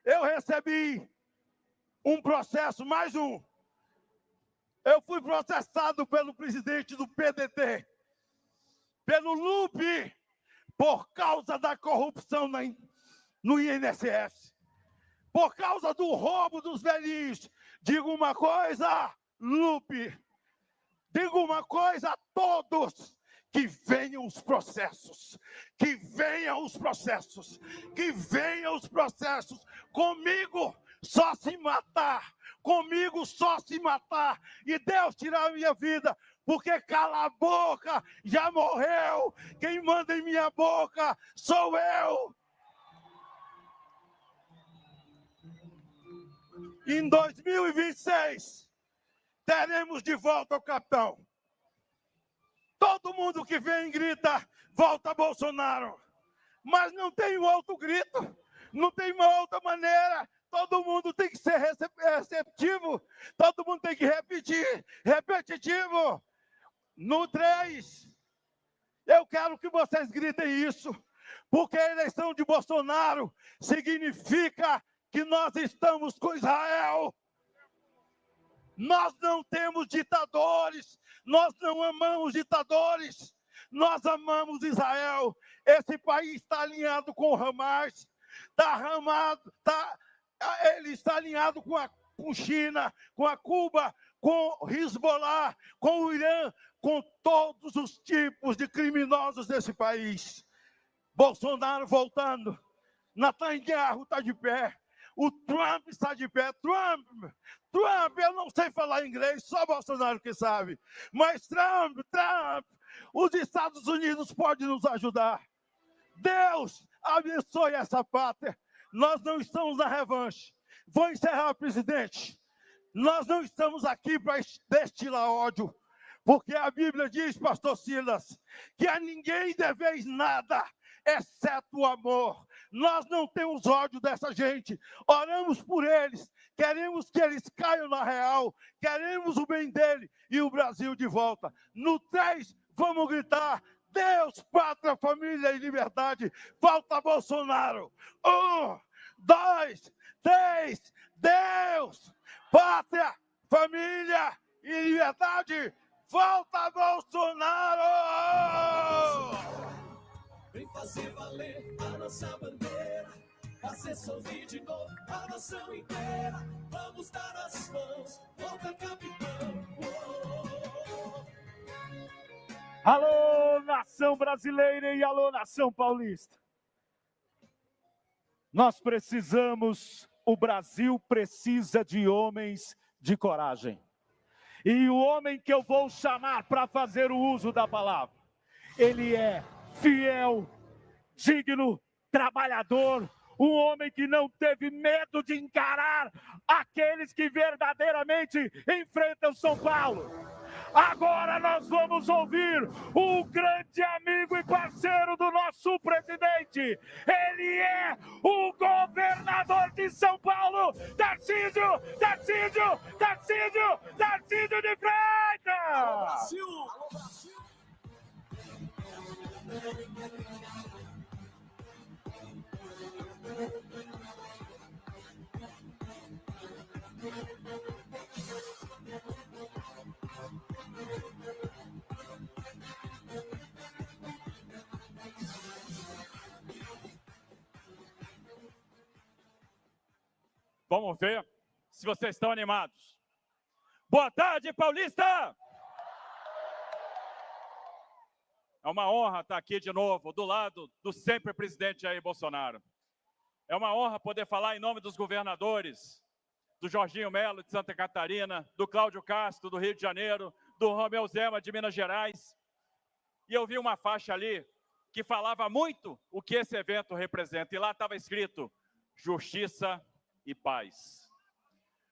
eu recebi um processo, mais um. Eu fui processado pelo presidente do PDT, pelo Lupe, por causa da corrupção no INSS, por causa do roubo dos velhinhos. Digo uma coisa, Lupe, digo uma coisa a todos: que venham os processos, que venham os processos, que venham os processos. Comigo só se matar, comigo só se matar, e Deus tirar a minha vida, porque cala a boca, já morreu, quem manda em minha boca sou eu. Em 2026, teremos de volta o capitão. Todo mundo que vem grita, volta Bolsonaro. Mas não tem um outro grito, não tem uma outra maneira. todo mundo tem que ser receptivo, todo mundo tem que repetir, repetitivo. No 3, eu quero que vocês gritem isso, porque a eleição de Bolsonaro significa que nós estamos com Israel. Nós não temos ditadores, nós não amamos ditadores, nós amamos Israel. Esse país está alinhado com o Hamas, ele está alinhado com a China, com a Cuba, com o Hezbollah, com o Irã, com todos os tipos de criminosos desse país. Bolsonaro voltando, Netanyahu está de pé, o Trump está de pé. Trump, eu não sei falar inglês, só Bolsonaro que sabe. Mas Trump, os Estados Unidos podem nos ajudar. Deus abençoe essa pátria. Nós não estamos na revanche. Vou encerrar, presidente. Nós não estamos aqui para destilar ódio, porque a Bíblia diz, pastor Silas, que a ninguém deveis nada, exceto o amor. Nós não temos ódio dessa gente, oramos por eles, queremos que eles caiam na real, queremos o bem dele e o Brasil de volta. No 3, vamos gritar: Deus, pátria, família e liberdade. Volta Bolsonaro. 1, 2, 3, Deus, pátria, família e liberdade. Volta Bolsonaro! Vem fazer valer a nossa bandeira, fazer sorrir de novo a nação inteira. Vamos dar as mãos, volta capitão. Alô, nação brasileira e alô, nação paulista. Nós precisamos, o Brasil precisa de homens de coragem. E o homem que eu vou chamar para fazer o uso da palavra, ele é fiel, digno, trabalhador, um homem que não teve medo de encarar aqueles que verdadeiramente enfrentam São Paulo. Agora nós vamos ouvir o grande amigo e parceiro do nosso presidente. Ele é o governador de São Paulo, Tarcísio de Freitas! Alô, Brasil! Alô, Brasil! Vamos ver se vocês estão animados. Boa tarde, Paulista! É uma honra estar aqui de novo, do lado do sempre presidente Jair Bolsonaro. É uma honra poder falar em nome dos governadores, do Jorginho Melo, de Santa Catarina, do Cláudio Castro, do Rio de Janeiro, do Romeu Zema, de Minas Gerais. E eu vi uma faixa ali que falava muito o que esse evento representa. E lá estava escrito: justiça e paz.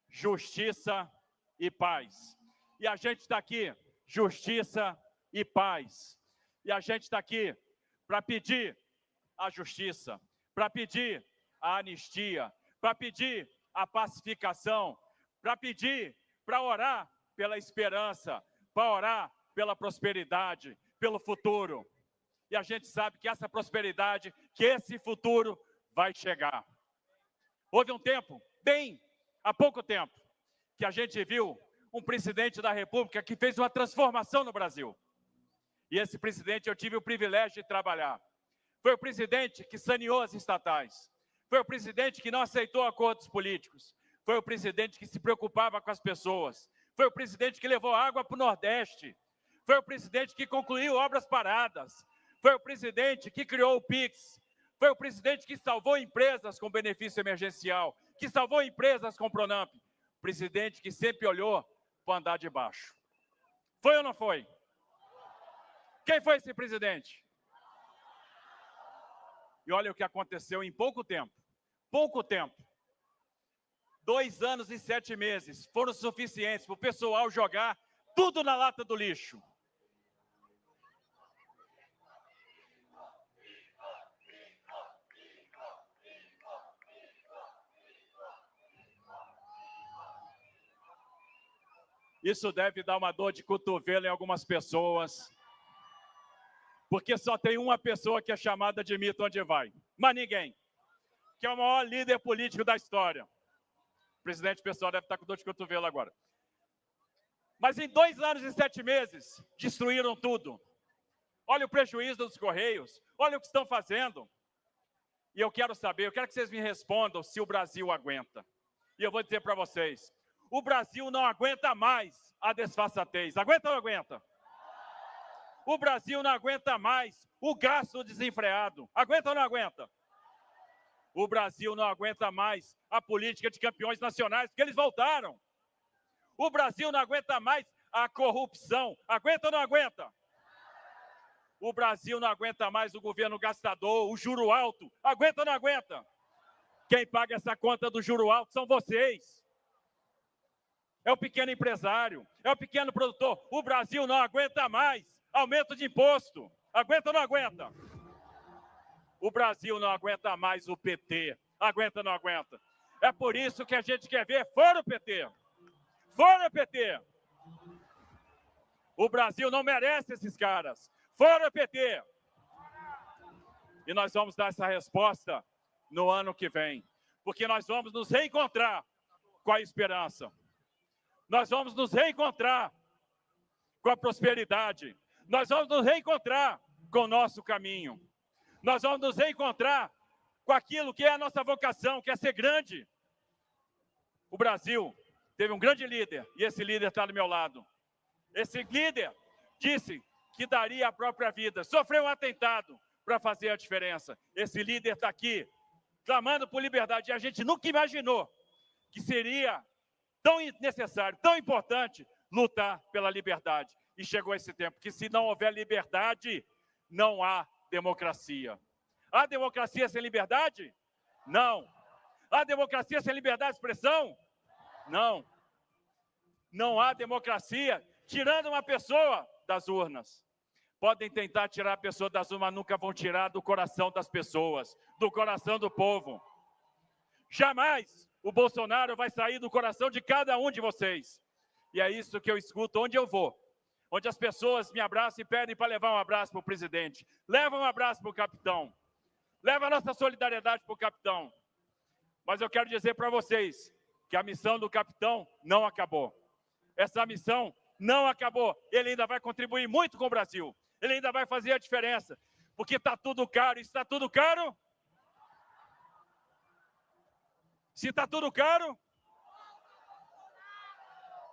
Justiça e paz. E a gente está aqui, justiça e paz. E a gente está aqui para pedir a justiça, para pedir a anistia, para pedir a pacificação, para orar pela esperança, para orar pela prosperidade, pelo futuro. E a gente sabe que essa prosperidade, que esse futuro vai chegar. Houve um tempo, há pouco tempo, que a gente viu um presidente da República que fez uma transformação no Brasil. E esse presidente eu tive o privilégio de trabalhar. Foi o presidente que saneou as estatais. Foi o presidente que não aceitou acordos políticos. Foi o presidente que se preocupava com as pessoas. Foi o presidente que levou água para o Nordeste. Foi o presidente que concluiu obras paradas. Foi o presidente que criou o PIX. Foi o presidente que salvou empresas com benefício emergencial, que salvou empresas com Pronamp. Presidente que sempre olhou para o andar de baixo. Foi ou não foi? Quem foi esse presidente? E olha o que aconteceu em pouco tempo. Pouco tempo. 2 anos e 7 meses foram suficientes para o pessoal jogar tudo na lata do lixo. Isso deve dar uma dor de cotovelo em algumas pessoas, porque só tem uma pessoa que é chamada de mito onde vai, mas ninguém, que é o maior líder político da história. O presidente pessoal deve estar com dor de cotovelo agora. Mas em 2 anos e 7 meses, destruíram tudo. Olha o prejuízo dos Correios, olha o que estão fazendo. E eu quero saber, eu quero que vocês me respondam se o Brasil aguenta. E eu vou dizer para vocês, o Brasil não aguenta mais a desfaçatez. Aguenta ou não aguenta? O Brasil não aguenta mais o gasto desenfreado. Aguenta ou não aguenta? O Brasil não aguenta mais a política de campeões nacionais, porque eles voltaram. O Brasil não aguenta mais a corrupção. Aguenta ou não aguenta? O Brasil não aguenta mais o governo gastador, o juro alto. Aguenta ou não aguenta? Quem paga essa conta do juro alto são vocês. É o pequeno empresário, é o pequeno produtor. O Brasil não aguenta mais aumento de imposto. Aguenta ou não aguenta? O Brasil não aguenta mais o PT. Aguenta ou não aguenta? É por isso que a gente quer ver fora o PT. Fora o PT. O Brasil não merece esses caras. Fora o PT. E nós vamos dar essa resposta no ano que vem. Porque nós vamos nos reencontrar com a esperança. Nós vamos nos reencontrar com a prosperidade. Nós vamos nos reencontrar com o nosso caminho. Nós vamos nos reencontrar com aquilo que é a nossa vocação, que é ser grande. O Brasil teve um grande líder, e esse líder está do meu lado. Esse líder disse que daria a própria vida, sofreu um atentado para fazer a diferença. Esse líder está aqui, clamando por liberdade, e a gente nunca imaginou que seria tão necessário, tão importante, lutar pela liberdade. E chegou esse tempo, que se não houver liberdade, não há democracia. Há democracia sem liberdade? Não. Há democracia sem liberdade de expressão? Não. Não há democracia tirando uma pessoa das urnas. Podem tentar tirar a pessoa das urnas, mas nunca vão tirar do coração das pessoas, do coração do povo. Jamais o Bolsonaro vai sair do coração de cada um de vocês. E é isso que eu escuto onde eu vou. Onde as pessoas me abraçam e pedem para levar um abraço para o presidente. Leva um abraço para o capitão. Leva a nossa solidariedade para o capitão. Mas eu quero dizer para vocês que a missão do capitão não acabou. Essa missão não acabou. Ele ainda vai contribuir muito com o Brasil. Ele ainda vai fazer a diferença. Porque está tudo caro. Está tudo caro? Se está tudo caro,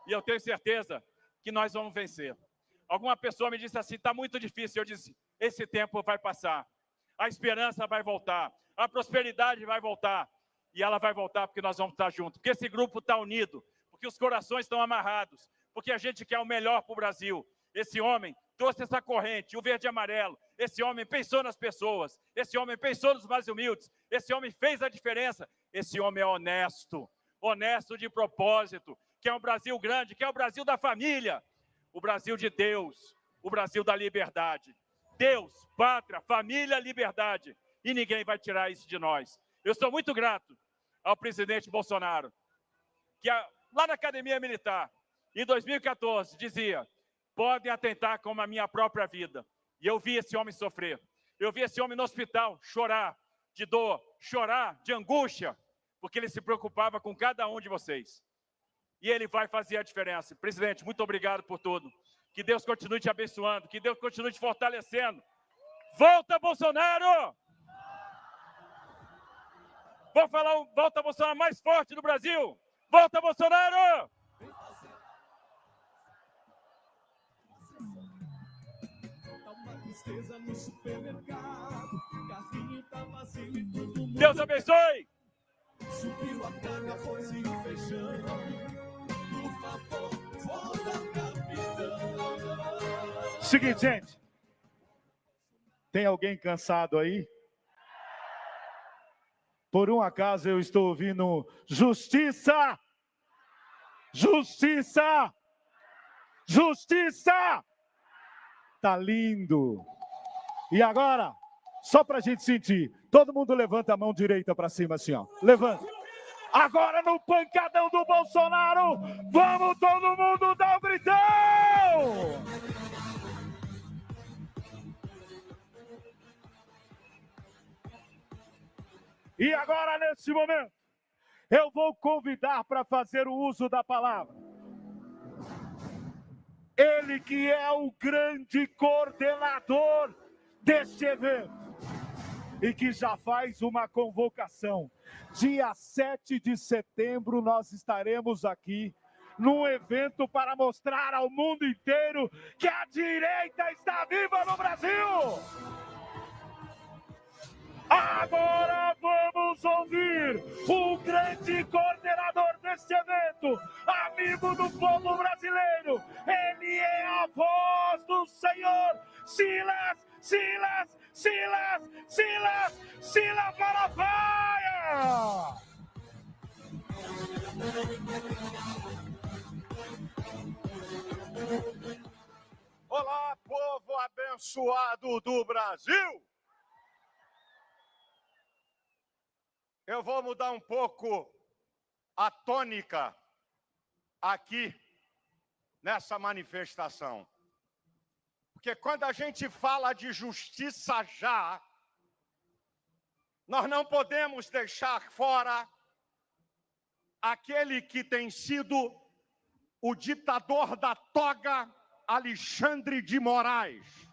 e eu tenho certeza que nós vamos vencer. Alguma pessoa me disse assim, está muito difícil. Eu disse, esse tempo vai passar. A esperança vai voltar. A prosperidade vai voltar. E ela vai voltar porque nós vamos estar juntos. Porque esse grupo está unido. Porque os corações estão amarrados. Porque a gente quer o melhor para o Brasil. Esse homem trouxe essa corrente, o verde e amarelo. Esse homem pensou nas pessoas. Esse homem pensou nos mais humildes. Esse homem fez a diferença. Esse homem é honesto. Honesto de propósito. Quer um Brasil grande, quer o Brasil da família. O Brasil de Deus. O Brasil da liberdade. Deus, pátria, família, liberdade. E ninguém vai tirar isso de nós. Eu sou muito grato ao presidente Bolsonaro, que lá na Academia Militar, em 2014, dizia, podem atentar com a minha própria vida. E eu vi esse homem sofrer. Eu vi esse homem no hospital chorar de dor, chorar de angústia, porque ele se preocupava com cada um de vocês. E ele vai fazer a diferença. Presidente, muito obrigado por tudo. Que Deus continue te abençoando, que Deus continue te fortalecendo. Volta, Bolsonaro! Vou falar um volta, Bolsonaro mais forte do Brasil. Volta, Bolsonaro! Deus abençoe! Subiu a carga, foi se fechando. Por favor, volta, capitão. Seguinte, gente. Tem alguém cansado aí? Por um acaso eu estou ouvindo justiça! Justiça! Justiça! Tá lindo! E agora, só pra gente sentir, todo mundo levanta a mão direita pra cima assim, ó. Levanta. Agora no pancadão do Bolsonaro, vamos todo mundo dar um gritão! E agora, nesse momento, eu vou convidar para fazer o uso da palavra. Ele que é o grande coordenador deste evento e que já faz uma convocação. Dia 7 de setembro nós estaremos aqui num evento para mostrar ao mundo inteiro que a direita está viva no Brasil. Agora vamos ouvir o grande coordenador deste evento, amigo do povo brasileiro. Ele é a voz do Senhor, Silas Malafaia! Olá, povo abençoado do Brasil! Eu vou mudar um pouco a tônica aqui nessa manifestação. Porque quando a gente fala de justiça já, nós não podemos deixar fora aquele que tem sido o ditador da toga, Alexandre de Moraes.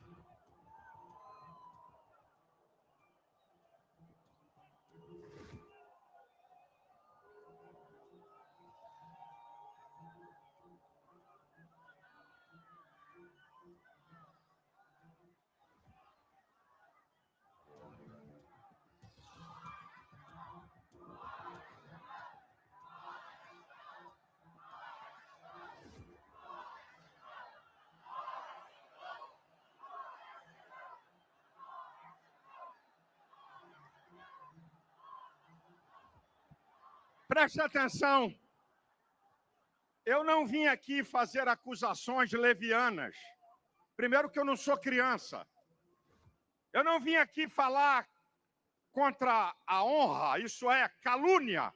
Preste atenção, eu não vim aqui fazer acusações levianas. Primeiro que eu não sou criança. Eu não vim aqui falar contra a honra, isso é, calúnia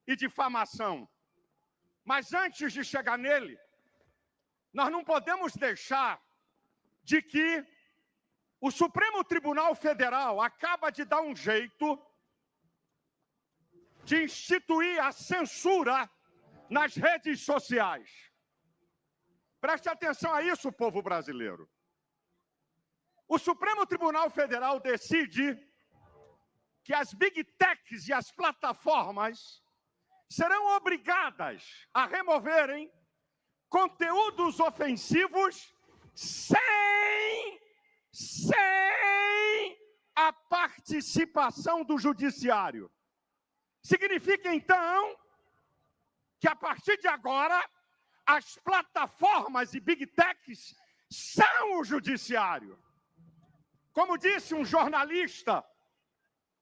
e difamação. Mas antes de chegar nele, nós não podemos deixar de que o Supremo Tribunal Federal acaba de dar um jeito de instituir a censura nas redes sociais. Preste atenção a isso, povo brasileiro. O Supremo Tribunal Federal decide que as big techs e as plataformas serão obrigadas a removerem conteúdos ofensivos sem a participação do judiciário. Significa, então, que a partir de agora, as plataformas e big techs são o judiciário. Como disse um jornalista,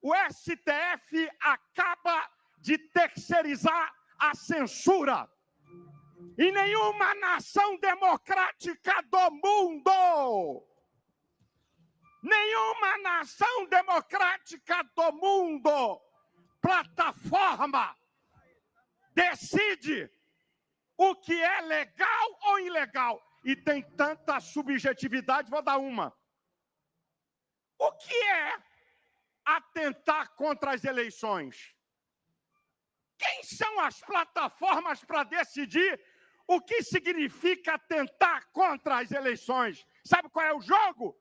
o STF acaba de terceirizar a censura. Em nenhuma nação democrática do mundo, nenhuma nação democrática do mundo, plataforma decide o que é legal ou ilegal. E tem tanta subjetividade, vou dar uma. O que é atentar contra as eleições? Quem são as plataformas para decidir o que significa atentar contra as eleições? Sabe qual é o jogo?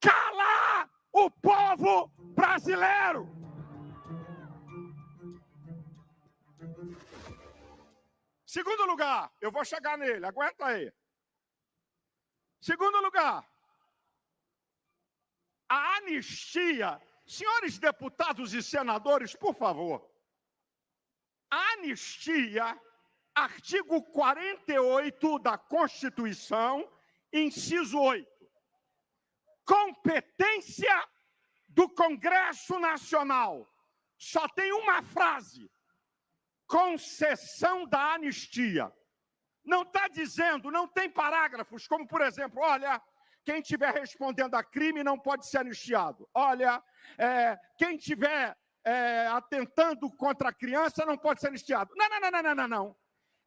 Calar o povo brasileiro! Segundo lugar, eu vou chegar nele, aguenta aí. Segundo lugar, a anistia. Senhores deputados e senadores, por favor. A anistia, artigo 48 da Constituição, inciso 8. Competência do Congresso Nacional. Só tem uma frase. Concessão da anistia. Não está dizendo, não tem parágrafos, como, por exemplo, olha, quem estiver respondendo a crime não pode ser anistiado. Olha, quem tiver atentando contra a criança não pode ser anistiado. Não.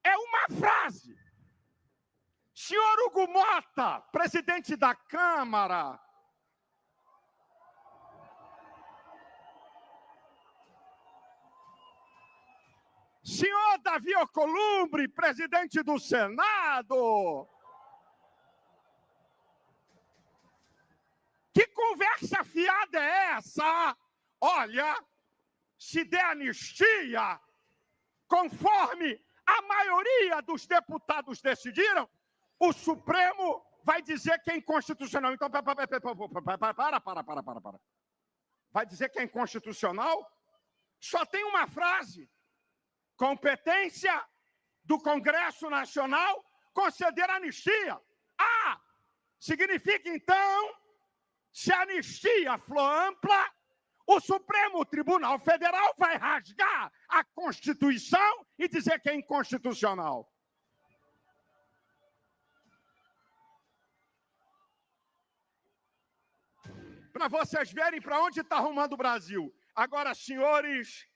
É uma frase. Senhor Hugo Mota, presidente da Câmara. Senhor Davi Alcolumbre, presidente do Senado. Que conversa fiada é essa? Olha, se der anistia, conforme a maioria dos deputados decidiram, o Supremo vai dizer que é inconstitucional. Então, para. Vai dizer que é inconstitucional? Só tem uma frase. Competência do Congresso Nacional conceder anistia. Significa, então, se a anistia for ampla, o Supremo Tribunal Federal vai rasgar a Constituição e dizer que é inconstitucional. Para vocês verem para onde está arrumando o Brasil. Agora, senhores,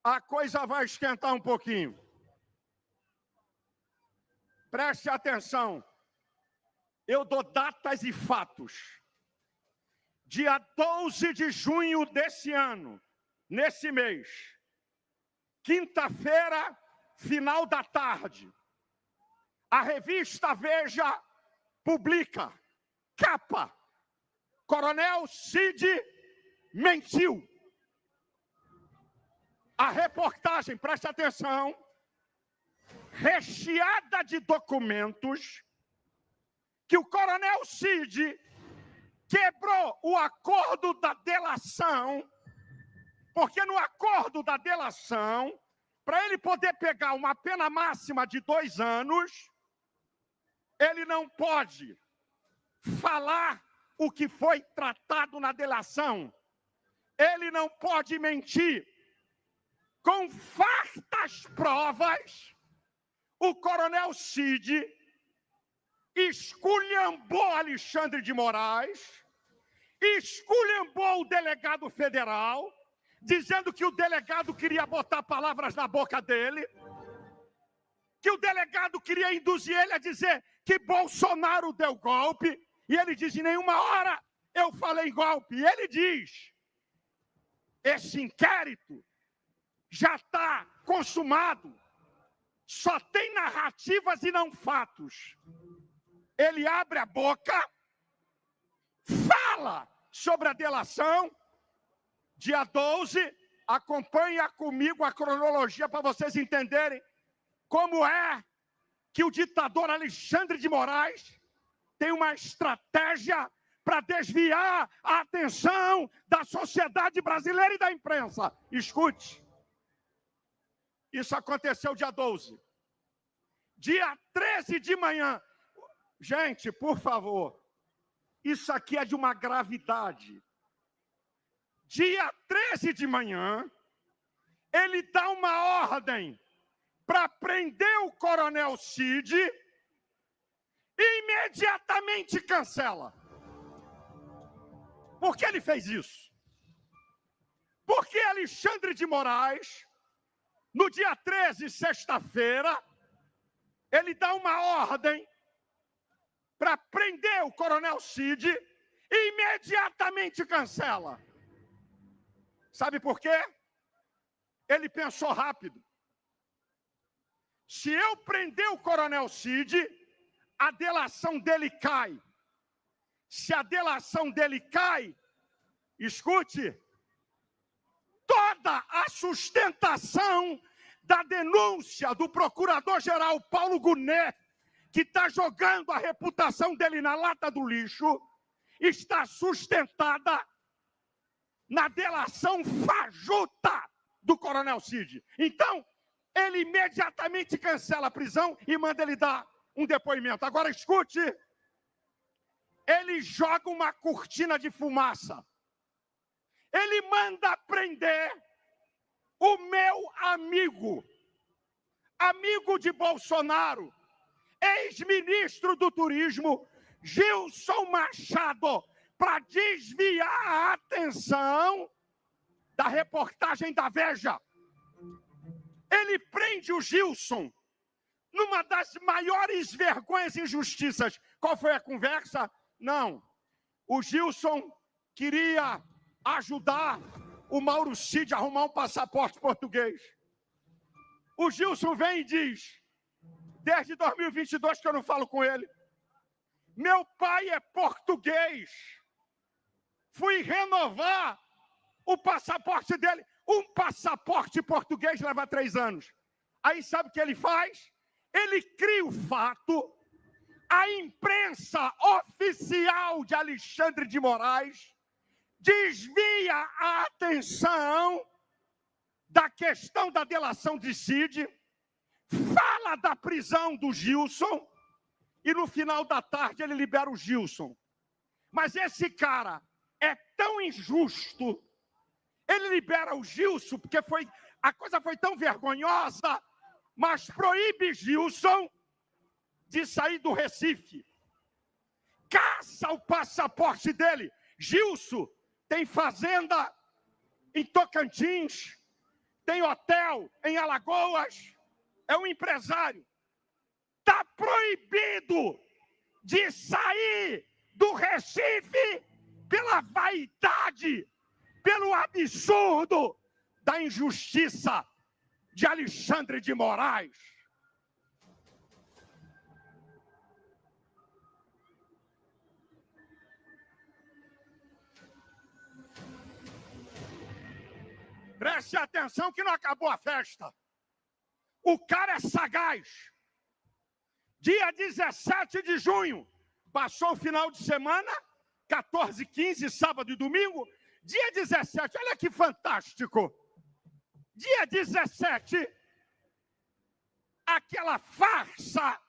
a coisa vai esquentar um pouquinho. Preste atenção. Eu dou datas e fatos. Dia 12 de junho desse ano, nesse mês, quinta-feira, final da tarde, a revista Veja publica, capa, Coronel Cid mentiu. A reportagem, preste atenção, recheada de documentos que o Coronel Cid quebrou o acordo da delação, porque no acordo da delação, para ele poder pegar uma pena máxima de 2 anos, ele não pode falar o que foi tratado na delação. Ele não pode mentir. Com fartas provas, o Coronel Cid esculhambou Alexandre de Moraes, esculhambou o delegado federal, dizendo que o delegado queria botar palavras na boca dele, que o delegado queria induzir ele a dizer que Bolsonaro deu golpe, e ele diz, em nenhuma hora eu falei golpe. E ele diz, esse inquérito já está consumado, só tem narrativas e não fatos. Ele abre a boca, fala sobre a delação, dia 12, acompanha comigo a cronologia para vocês entenderem como é que o ditador Alexandre de Moraes tem uma estratégia para desviar a atenção da sociedade brasileira e da imprensa. Escute. Isso aconteceu dia 12. Dia 13 de manhã. Gente, por favor, isso aqui é de uma gravidade. Dia 13 de manhã, ele dá uma ordem para prender o Coronel Cid e imediatamente cancela. Por que ele fez isso? Porque Alexandre de Moraes, no dia 13, sexta-feira, ele dá uma ordem para prender o Coronel Cid e imediatamente cancela. Sabe por quê? Ele pensou rápido. Se eu prender o Coronel Cid, a delação dele cai. Se a delação dele cai, escute, toda a sustentação da denúncia do procurador-geral Paulo Gonet, que está jogando a reputação dele na lata do lixo, está sustentada na delação fajuta do Coronel Cid. Então, ele imediatamente cancela a prisão e manda ele dar um depoimento. Agora, escute, ele joga uma cortina de fumaça. Ele manda prender o meu amigo de Bolsonaro, ex-ministro do Turismo, Gilson Machado, para desviar a atenção da reportagem da Veja. Ele prende o Gilson numa das maiores vergonhas e injustiças. Qual foi a conversa? Não. O Gilson queria ajudar o Mauro Cid a arrumar um passaporte português. O Gilson vem e diz, desde 2022 que eu não falo com ele, meu pai é português. Fui renovar o passaporte dele. Um passaporte português leva 3 anos. Aí sabe o que ele faz? Ele cria o fato, a imprensa oficial de Alexandre de Moraes desvia a atenção da questão da delação de Cid, fala da prisão do Gilson e no final da tarde ele libera o Gilson. Mas esse cara é tão injusto, ele libera o Gilson porque a coisa foi tão vergonhosa, mas proíbe Gilson de sair do Recife. Caça o passaporte dele. Gilson tem fazenda em Tocantins, tem hotel em Alagoas, é um empresário. Está proibido de sair do Recife pela vaidade, pelo absurdo da injustiça de Alexandre de Moraes. Preste atenção que não acabou a festa. O cara é sagaz. Dia 17 de junho, passou o final de semana, 14, 15, sábado e domingo. Dia 17, olha que fantástico. Dia 17, aquela farsa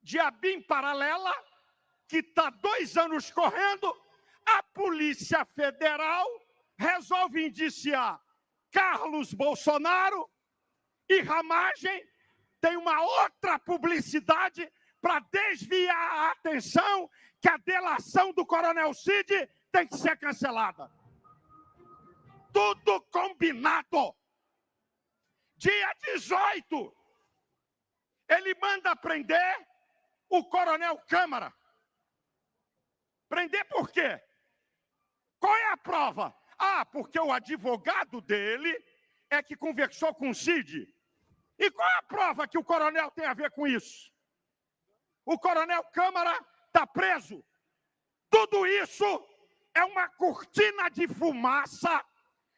de ABIN paralela, que está 2 anos correndo, a Polícia Federal resolve indiciar Carlos Bolsonaro e Ramagem. Tem uma outra publicidade para desviar a atenção que a delação do Coronel Cid tem que ser cancelada. Tudo combinado. Dia 18, ele manda prender o Coronel Câmara. Prender por quê? Qual é a prova? Ah, porque o advogado dele é que conversou com o Cid. E qual é a prova que o coronel tem a ver com isso? O Coronel Câmara está preso. Tudo isso é uma cortina de fumaça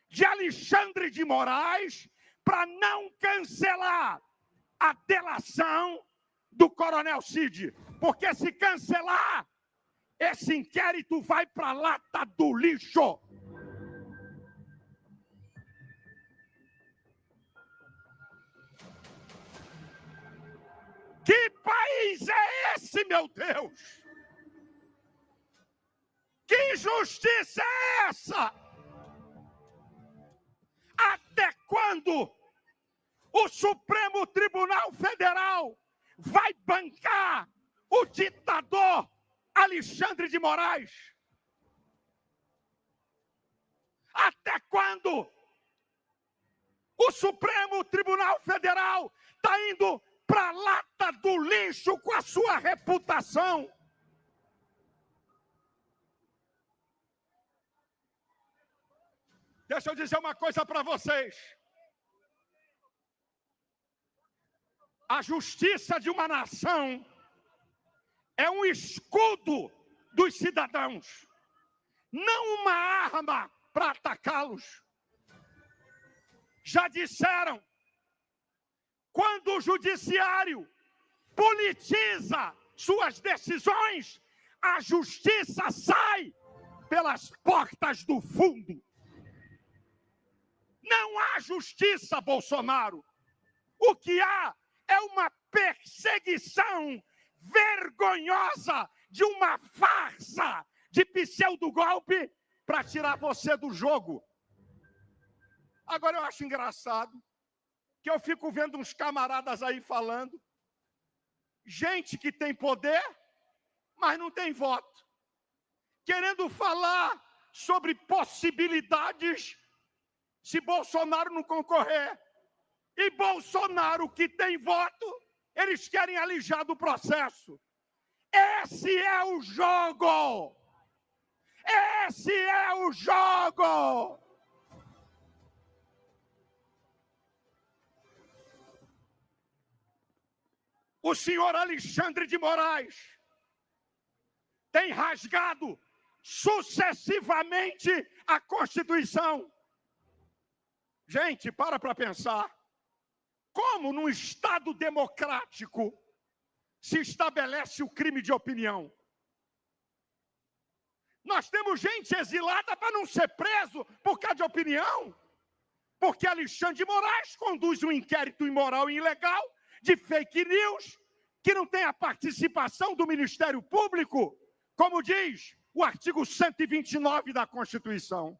de Alexandre de Moraes para não cancelar a delação do Coronel Cid. Porque se cancelar, esse inquérito vai para a lata do lixo. Que país é esse, meu Deus? Que justiça é essa? Até quando o Supremo Tribunal Federal vai bancar o ditador Alexandre de Moraes? Até quando o Supremo Tribunal Federal está indo para a lata do lixo com a sua reputação? Deixa eu dizer uma coisa para vocês. A justiça de uma nação é um escudo dos cidadãos, não uma arma para atacá-los. Já disseram, quando o judiciário politiza suas decisões, a justiça sai pelas portas do fundo. Não há justiça, Bolsonaro. O que há é uma perseguição vergonhosa de uma farsa de pseudo-golpe para tirar você do jogo. Agora eu acho engraçado que eu fico vendo uns camaradas aí falando, gente que tem poder, mas não tem voto. querendo falar sobre possibilidades se Bolsonaro não concorrer. E Bolsonaro, que tem voto, eles querem alijar do processo. Esse é o jogo! Esse é o jogo! O senhor Alexandre de Moraes tem rasgado sucessivamente a Constituição. Gente, para pensar. Como num Estado democrático se estabelece o crime de opinião? Nós temos gente exilada para não ser preso por causa de opinião. Porque Alexandre de Moraes conduz um inquérito imoral e ilegal de fake news que não tem a participação do Ministério Público, como diz o artigo 129 da Constituição.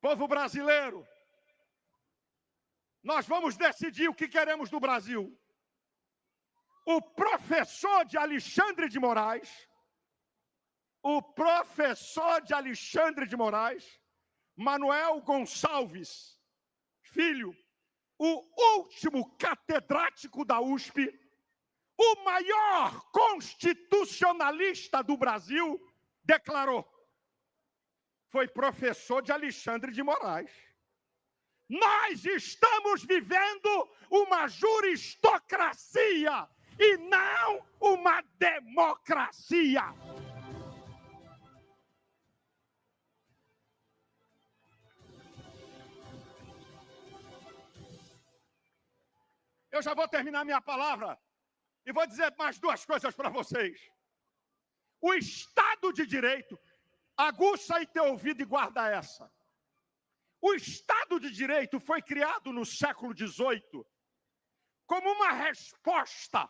Povo brasileiro, nós vamos decidir o que queremos do Brasil. O professor de Alexandre de Moraes, Manuel Gonçalves Filho, o último catedrático da USP, o maior constitucionalista do Brasil, declarou: foi professor de Alexandre de Moraes. Nós estamos vivendo uma juristocracia e não uma democracia. Eu já vou terminar minha palavra e vou dizer mais duas coisas para vocês. O Estado de Direito, aguça aí teu ouvido e guarda essa. O Estado de Direito foi criado no século XVIII como uma resposta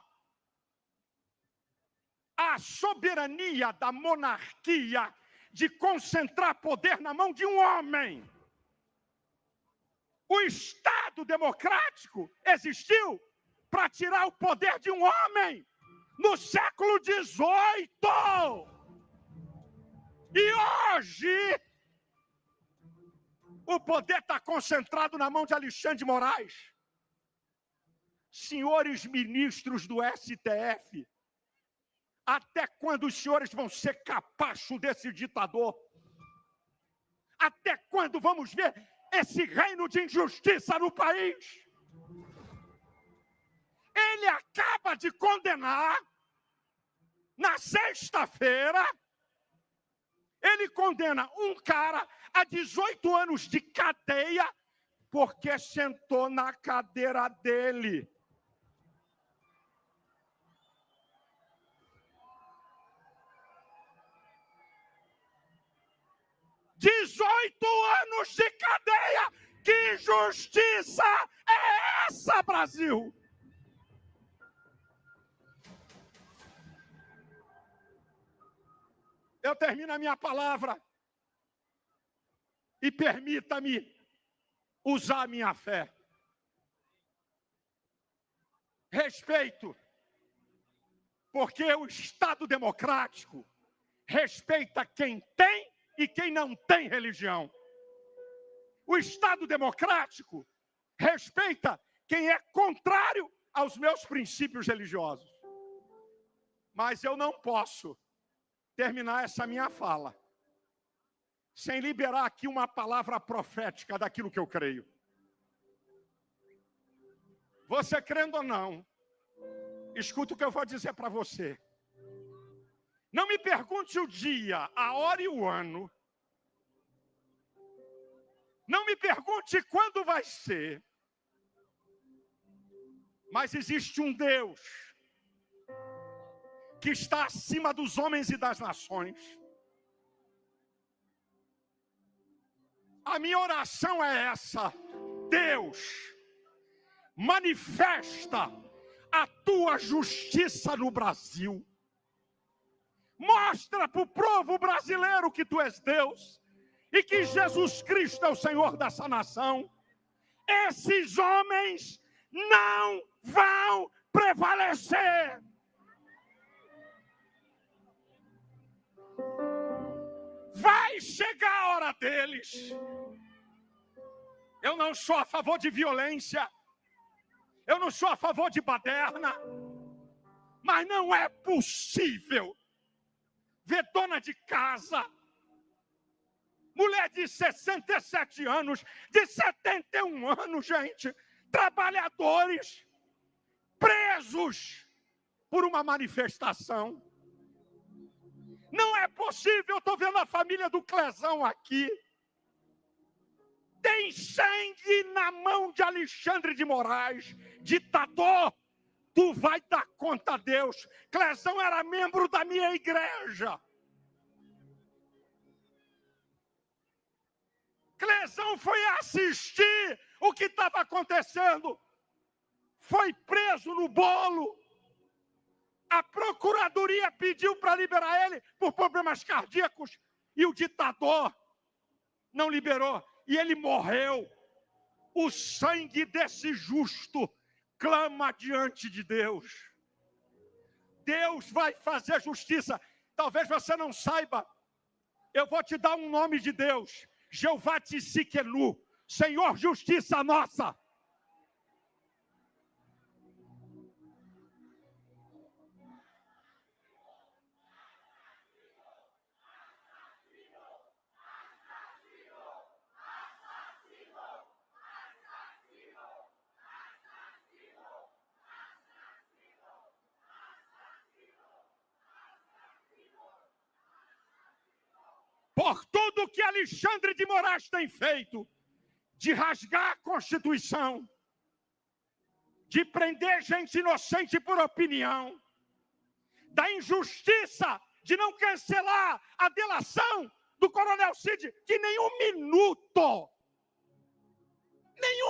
à soberania da monarquia de concentrar poder na mão de um homem. O Estado democrático existiu para tirar o poder de um homem no século XVIII. E hoje o poder está concentrado na mão de Alexandre de Moraes. Senhores ministros do STF, até quando os senhores vão ser capacho desse ditador? Até quando vamos ver esse reino de injustiça no país? Ele acaba de condenar, na sexta-feira, ele condena um cara a 18 anos de cadeia porque sentou na cadeira dele. anos de cadeia! Que justiça é essa, Brasil? Eu termino a minha palavra e permita-me usar a minha fé. Respeito, porque o Estado democrático respeita quem tem e quem não tem religião. O Estado democrático respeita quem é contrário aos meus princípios religiosos. Mas eu não posso terminar essa minha fala sem liberar aqui uma palavra profética daquilo que eu creio. Você crendo ou não, escuta o que eu vou dizer para você. Não me pergunte o dia, a hora e o ano. Não me pergunte quando vai ser. Mas existe um Deus que está acima dos homens e das nações. A minha oração é essa: Deus, manifesta a tua justiça no Brasil. Mostra para o povo brasileiro que tu és Deus e que Jesus Cristo é o Senhor dessa nação. Esses homens não vão prevalecer. Vai chegar a hora deles. Eu não sou a favor de violência. Eu não sou a favor de baderna. Mas não é possível ver dona de casa, mulher de 67 anos, de 71 anos, gente, trabalhadores, presos por uma manifestação. Não é possível, eu estou vendo a família do Clezão aqui. Tem sangue na mão de Alexandre de Moraes, ditador. Tu vai dar conta a Deus. Clezão era membro da minha igreja. Clezão foi assistir o que estava acontecendo. Foi preso no bolo. A procuradoria pediu para liberar ele por problemas cardíacos. E o ditador não liberou. E ele morreu. O sangue desse justo clama diante de Deus. Deus vai fazer justiça. Talvez você não saiba. Eu vou te dar um nome de Deus. Jeová Tsidkenu, Senhor Justiça Nossa. Por tudo que Alexandre de Moraes tem feito, de rasgar a Constituição, de prender gente inocente por opinião, da injustiça de não cancelar a delação do Coronel Cid, que nem um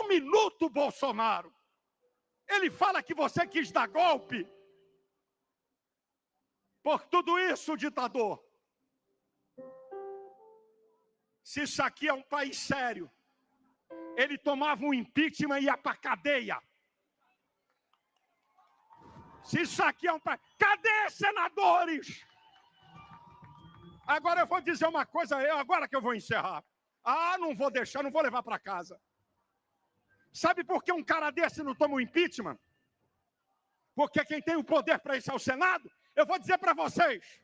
minuto, Bolsonaro. Ele fala que você quis dar golpe. Por tudo isso, ditador, se isso aqui é um país sério, ele tomava um impeachment e ia para a cadeia. Se isso aqui é um país... Cadê senadores? Agora eu vou dizer uma coisa, agora que eu vou encerrar. Não vou deixar, não vou levar para casa. Sabe por que um cara desse não toma um impeachment? Porque quem tem o poder para isso é o Senado? Eu vou dizer para vocês.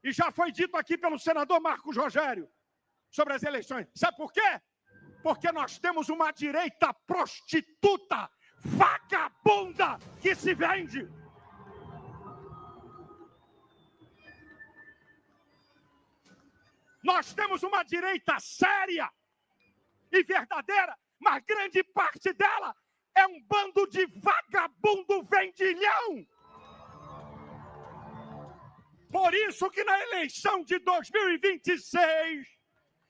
E já foi dito aqui pelo senador Marcos Rogério sobre as eleições. Sabe por quê? Porque nós temos uma direita prostituta, vagabunda, que se vende. Nós temos uma direita séria e verdadeira, mas grande parte dela é um bando de vagabundo vendilhão. Por isso que na eleição de 2026,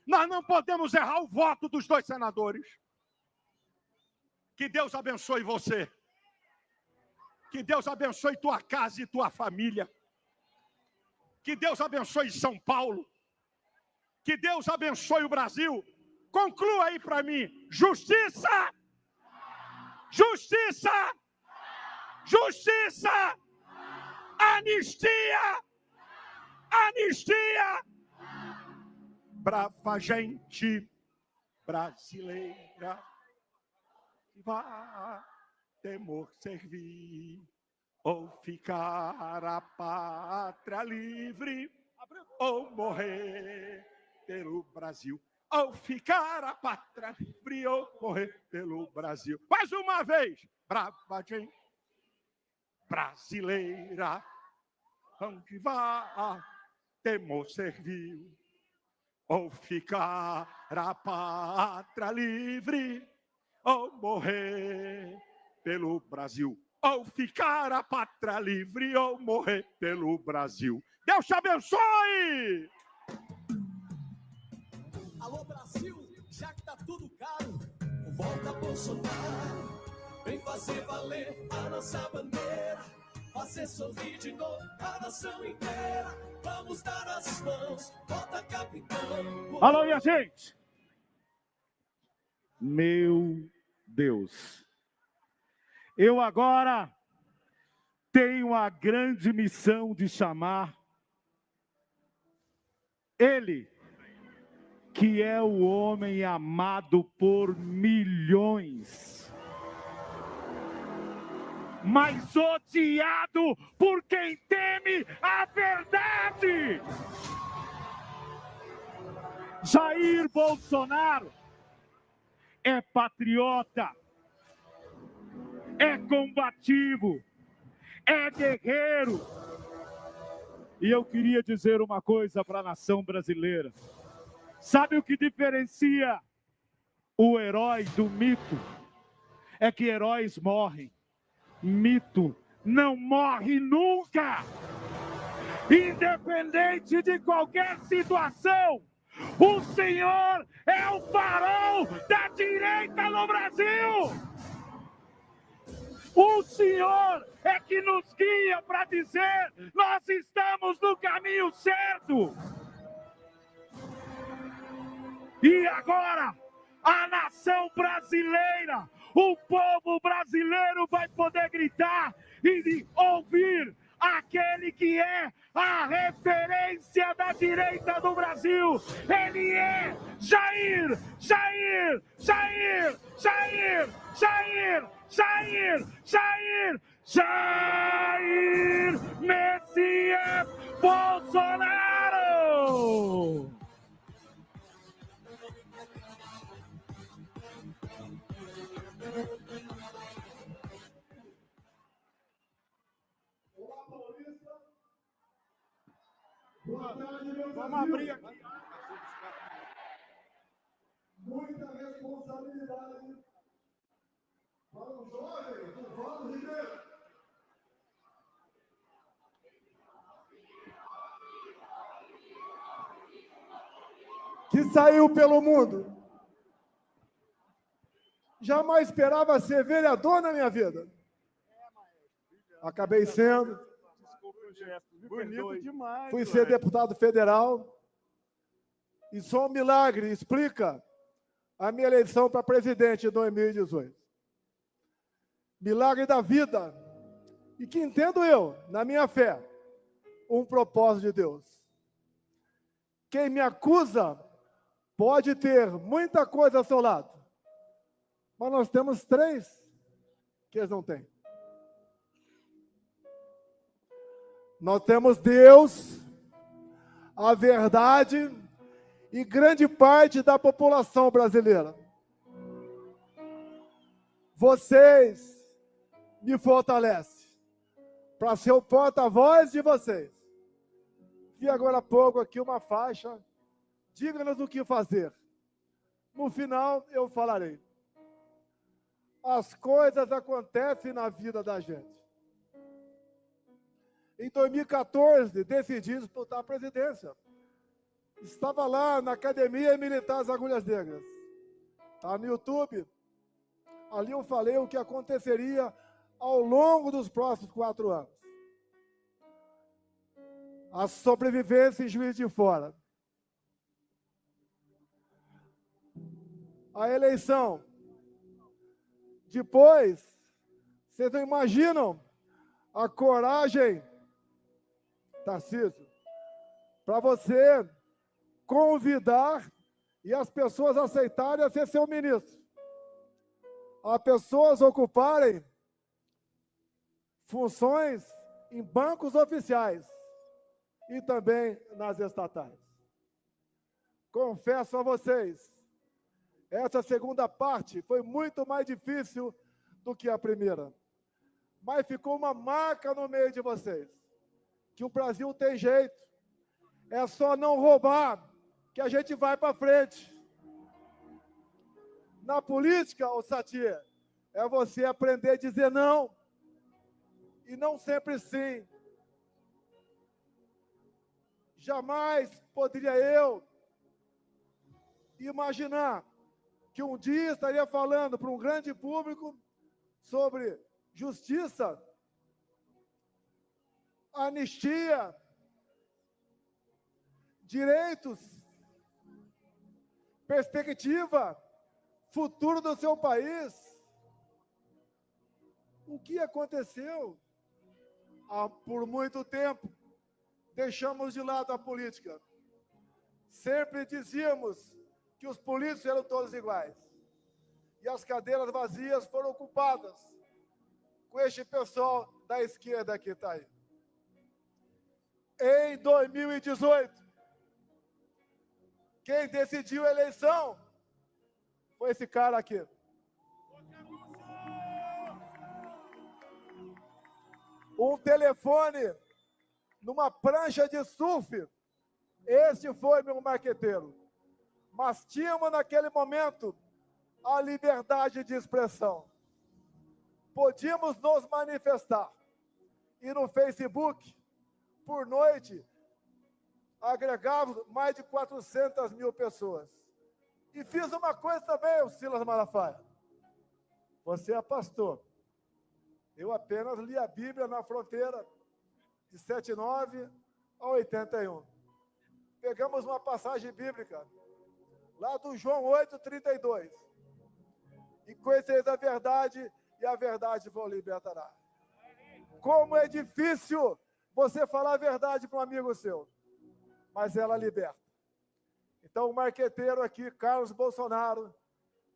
nós não podemos errar o voto dos dois senadores. Que Deus abençoe você. Que Deus abençoe tua casa e tua família. Que Deus abençoe São Paulo. Que Deus abençoe o Brasil. Conclua aí para mim. Justiça! Justiça! Justiça! Anistia! Anistia! Brava gente brasileira que vai temor servir ou ficar a pátria livre ou morrer pelo Brasil. Ou ficar a pátria livre ou morrer pelo Brasil. Mais uma vez, brava gente brasileira, onde vai temor servil, ou ficar a pátria livre, ou morrer pelo Brasil. Ou ficar a pátria livre, ou morrer pelo Brasil. Deus te abençoe! Alô, Brasil, já que tá tudo caro, volta Bolsonaro, vem fazer valer a nossa bandeira, fazer sorrir de novo a nação inteira. Vamos dar as mãos, volta capitão. Alô, minha gente! Meu Deus! Eu agora tenho a grande missão de chamar Ele, que é o homem amado por milhões, mas odiado por quem teme a verdade. Jair Bolsonaro é patriota, é combativo, é guerreiro. E eu queria dizer uma coisa para a nação brasileira. Sabe o que diferencia o herói do mito? É que heróis morrem. Mito não morre nunca. Independente de qualquer situação, o Senhor é o farol da direita no Brasil. O Senhor é que nos guia para dizer: nós estamos no caminho certo. E agora, a nação brasileira, o povo brasileiro vai poder gritar e ouvir aquele que é a referência da direita do Brasil. Ele é Jair, Jair, Jair, Jair, Jair, Jair, Jair, Jair Messias Bolsonaro! Vamos abrir aqui. Muita responsabilidade para um jovem do Vale Ribeiro. Que saiu pelo mundo. Jamais esperava ser vereador na minha vida. Acabei sendo. Bonito demais. Fui ser deputado federal. E só um milagre explica a minha eleição para presidente em 2018. Milagre da vida. E que entendo eu, na minha fé, um propósito de Deus. Quem me acusa pode ter muita coisa ao seu lado. Mas nós temos 3 que eles não têm. Nós temos Deus, a verdade e grande parte da população brasileira. Vocês me fortalecem para ser o porta-voz de vocês. Vi agora há pouco aqui uma faixa, diga-nos o que fazer. No final eu falarei. As coisas acontecem na vida da gente. Em 2014, decidi disputar a presidência. Estava lá na Academia Militar das Agulhas Negras. Está no YouTube. Ali eu falei o que aconteceria ao longo dos próximos 4 anos. A sobrevivência em Juiz de Fora. A eleição. Depois, vocês não imaginam a coragem, Tarcísio, para você convidar e as pessoas aceitarem a ser seu ministro. As pessoas ocuparem funções em bancos oficiais e também nas estatais. Confesso a vocês, essa segunda parte foi muito mais difícil do que a primeira. Mas ficou uma marca no meio de vocês, que o Brasil tem jeito. É só não roubar, que a gente vai para frente. Na política, ô Satir, é você aprender a dizer não, e não sempre sim. Jamais poderia eu imaginar que um dia estaria falando para um grande público sobre justiça, anistia, direitos, perspectiva, futuro do seu país. O que aconteceu? Por muito tempo, deixamos de lado a política. Sempre dizíamos que os políticos eram todos iguais. E as cadeiras vazias foram ocupadas com este pessoal da esquerda que está aí. Em 2018, quem decidiu a eleição foi esse cara aqui. Um telefone numa prancha de surf. Esse foi meu marqueteiro. Mas tínhamos naquele momento a liberdade de expressão. Podíamos nos manifestar. E no Facebook, por noite, agregávamos mais de 400 mil pessoas. E fiz uma coisa também, o Silas Malafaia. Você é pastor. Eu apenas li a Bíblia na fronteira de 79 a 81. Pegamos uma passagem bíblica, lá do João 8:32. E conhecereis a verdade, e a verdade vos libertará. Como é difícil você falar a verdade para um amigo seu, mas ela liberta. Então, o marqueteiro aqui, Carlos Bolsonaro,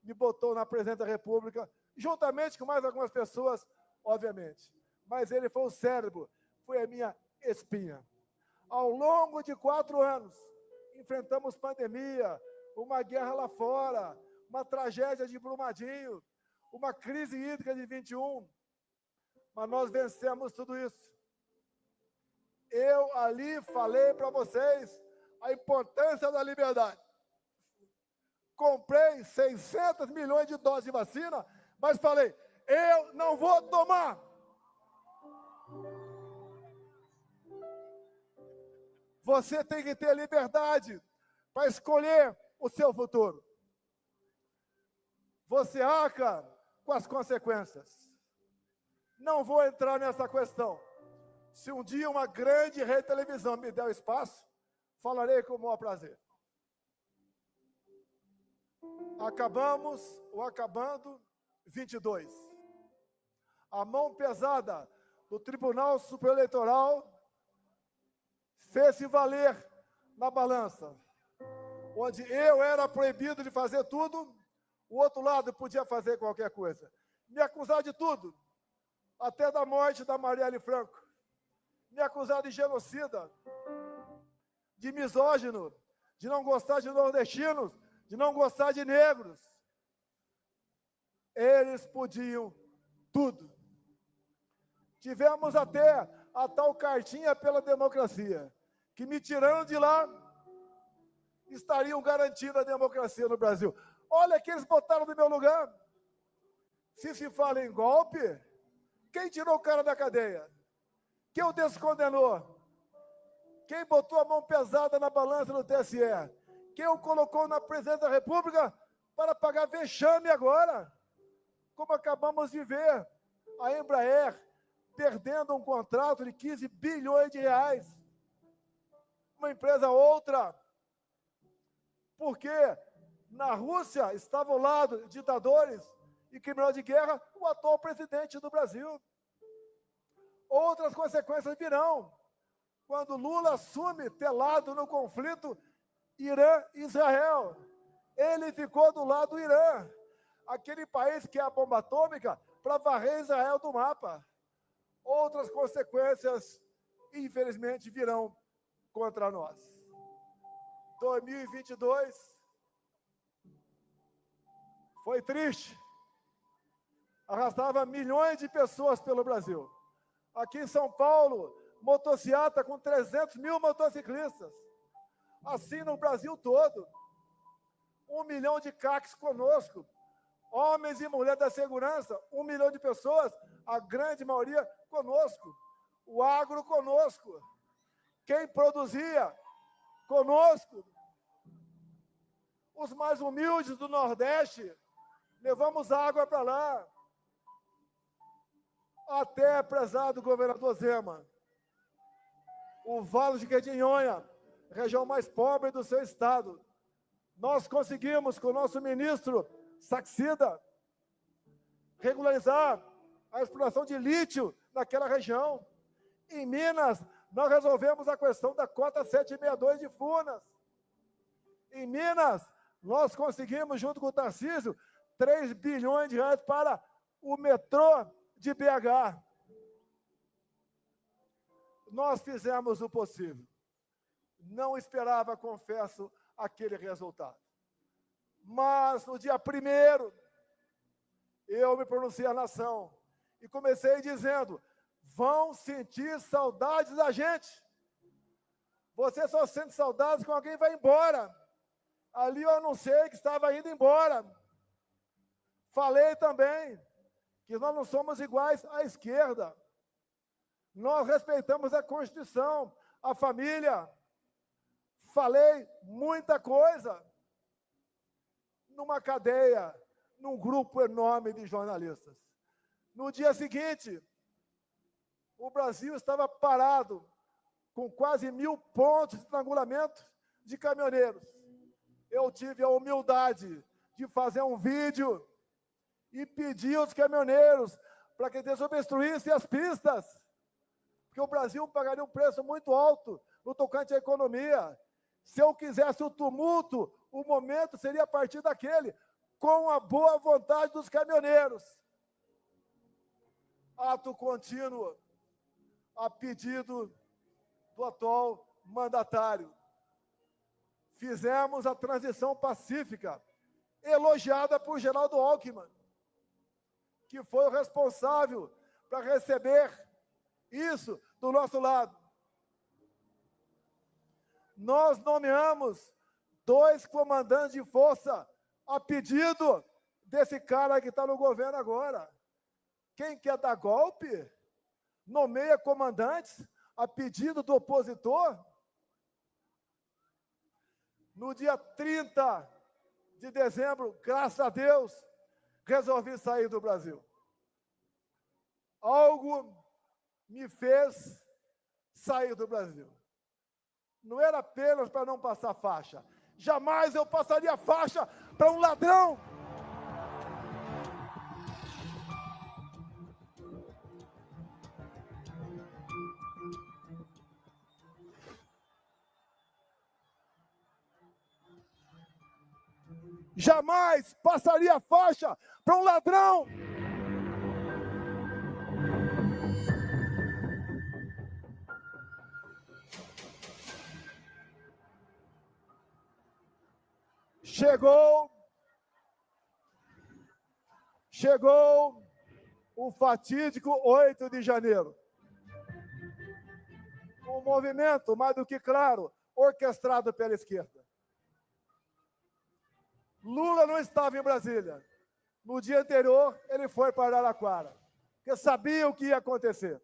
me botou na presidência da República, juntamente com mais algumas pessoas, obviamente. Mas ele foi o cérebro, foi a minha espinha. Ao longo de 4 anos, enfrentamos pandemia, uma guerra lá fora, uma tragédia de Brumadinho, uma crise hídrica de 21. Mas nós vencemos tudo isso. Eu ali falei para vocês a importância da liberdade. Comprei 600 milhões de doses de vacina, mas falei, eu não vou tomar. Você tem que ter liberdade para escolher o seu futuro. Você arca com as consequências. Não vou entrar nessa questão. Se um dia uma grande rede de televisão me der o espaço, falarei com o maior prazer. Acabando 22. A mão pesada do Tribunal Superior Eleitoral fez-se valer na balança, onde eu era proibido de fazer tudo, o outro lado podia fazer qualquer coisa. Me acusar de tudo, até da morte da Marielle Franco. Me acusar de genocida, de misógino, de não gostar de nordestinos, de não gostar de negros. Eles podiam tudo. Tivemos até a tal cartinha pela democracia, que me tirando de lá, estariam garantindo a democracia no Brasil. Olha que eles botaram no meu lugar. Se fala em golpe, quem tirou o cara da cadeia? Quem o descondenou? Quem botou a mão pesada na balança do TSE? Quem o colocou na presidência da República para pagar vexame agora? Como acabamos de ver, a Embraer perdendo um contrato de 15 bilhões de reais. Uma empresa outra. Porque na Rússia estava ao lado de ditadores e criminosos de guerra o atual presidente do Brasil. Outras consequências virão. Quando Lula assume telado no conflito Irã-Israel. Ele ficou do lado do Irã, aquele país que é a bomba atômica, para varrer Israel do mapa. Outras consequências, infelizmente, virão contra nós. 2022 foi triste. Arrastava milhões de pessoas pelo Brasil. Aqui em São Paulo, motociata com 300 mil motociclistas. Assim no Brasil todo. 1 milhão de CACs conosco. Homens e mulheres da segurança, 1 milhão de pessoas, a grande maioria conosco. O agro conosco. Quem produzia conosco. Os mais humildes do Nordeste, levamos água para lá. Até, prezado governador Zema, o Vale de Jequitinhonha, região mais pobre do seu estado, nós conseguimos, com o nosso ministro Saxida, regularizar a exploração de lítio naquela região. Em Minas, nós resolvemos a questão da cota 762 de Furnas. Em Minas, nós conseguimos, junto com o Tarcísio, 3 bilhões de reais para o metrô de BH. Nós fizemos o possível. Não esperava, confesso, aquele resultado. Mas no dia 1º, eu me pronunciei à nação e comecei dizendo: vão sentir saudades da gente. Você só sente saudades quando alguém vai embora. Ali eu anunciei que estava indo embora. Falei também que nós não somos iguais à esquerda. Nós respeitamos a Constituição, a família. Falei muita coisa numa cadeia, num grupo enorme de jornalistas. No dia seguinte, o Brasil estava parado, com quase 1000 pontos de estrangulamento de caminhoneiros. Eu tive a humildade de fazer um vídeo e pedir aos caminhoneiros para que desobstruíssem as pistas, porque o Brasil pagaria um preço muito alto no tocante à economia. Se eu quisesse o tumulto, o momento seria a partir daquele, com a boa vontade dos caminhoneiros. Ato contínuo, a pedido do atual mandatário. Fizemos a transição pacífica, elogiada por Geraldo Alckmin, que foi o responsável para receber isso do nosso lado. Nós nomeamos 2 comandantes de força a pedido desse cara que está no governo agora. Quem quer dar golpe, nomeia comandantes a pedido do opositor. No dia 30 de dezembro, graças a Deus, resolvi sair do Brasil. Algo me fez sair do Brasil. Não era apenas para não passar faixa. Jamais eu passaria faixa para um ladrão. Jamais passaria faixa para um ladrão. Chegou o fatídico 8 de janeiro. Um movimento, mais do que claro, orquestrado pela esquerda. Lula não estava em Brasília. No dia anterior, ele foi para Araraquara, porque sabia o que ia acontecer.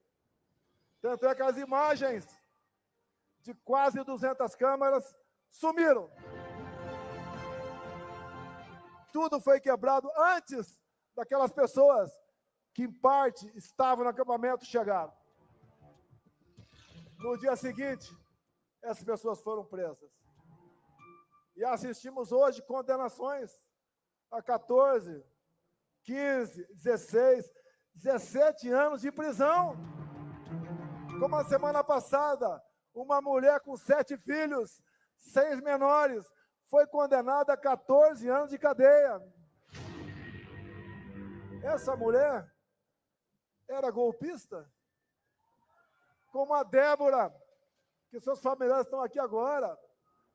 Tanto é que as imagens de quase 200 câmeras sumiram. Tudo foi quebrado antes daquelas pessoas que, em parte, estavam no acampamento chegaram. No dia seguinte, essas pessoas foram presas. E assistimos hoje condenações a 14, 15, 16, 17 anos de prisão. Como a semana passada, uma mulher com 7 filhos, 6 menores, foi condenada a 14 anos de cadeia. Essa mulher era golpista? Como a Débora, que seus familiares estão aqui agora.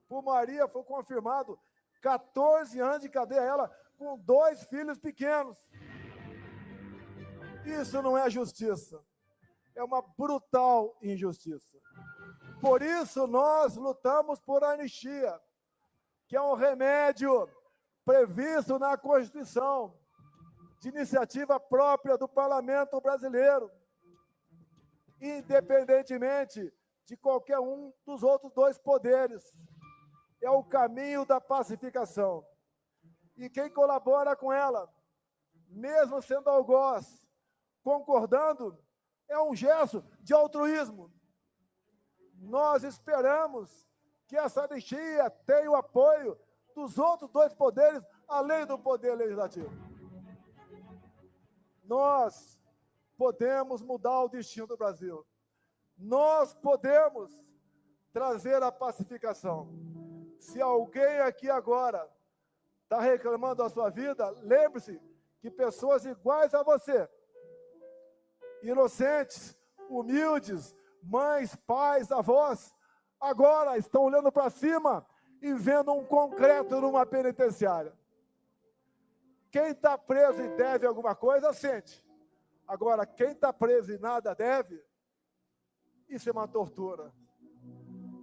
Por Maria foi confirmado 14 anos de cadeia, ela com 2 filhos pequenos. Isso não é justiça. É uma brutal injustiça. Por isso nós lutamos por anistia, que é um remédio previsto na Constituição, de iniciativa própria do Parlamento brasileiro, independentemente de qualquer um dos outros 2 poderes. É o caminho da pacificação. E quem colabora com ela, mesmo sendo algoz, concordando, é um gesto de altruísmo. Nós esperamos que essa anistia tenha o apoio dos outros 2 poderes, além do poder legislativo. Nós podemos mudar o destino do Brasil. Nós podemos trazer a pacificação. Se alguém aqui agora está reclamando da sua vida, lembre-se que pessoas iguais a você, inocentes, humildes, mães, pais, avós, agora estão olhando para cima e vendo um concreto numa penitenciária. Quem está preso e deve alguma coisa, sente. Agora, quem está preso e nada deve, isso é uma tortura.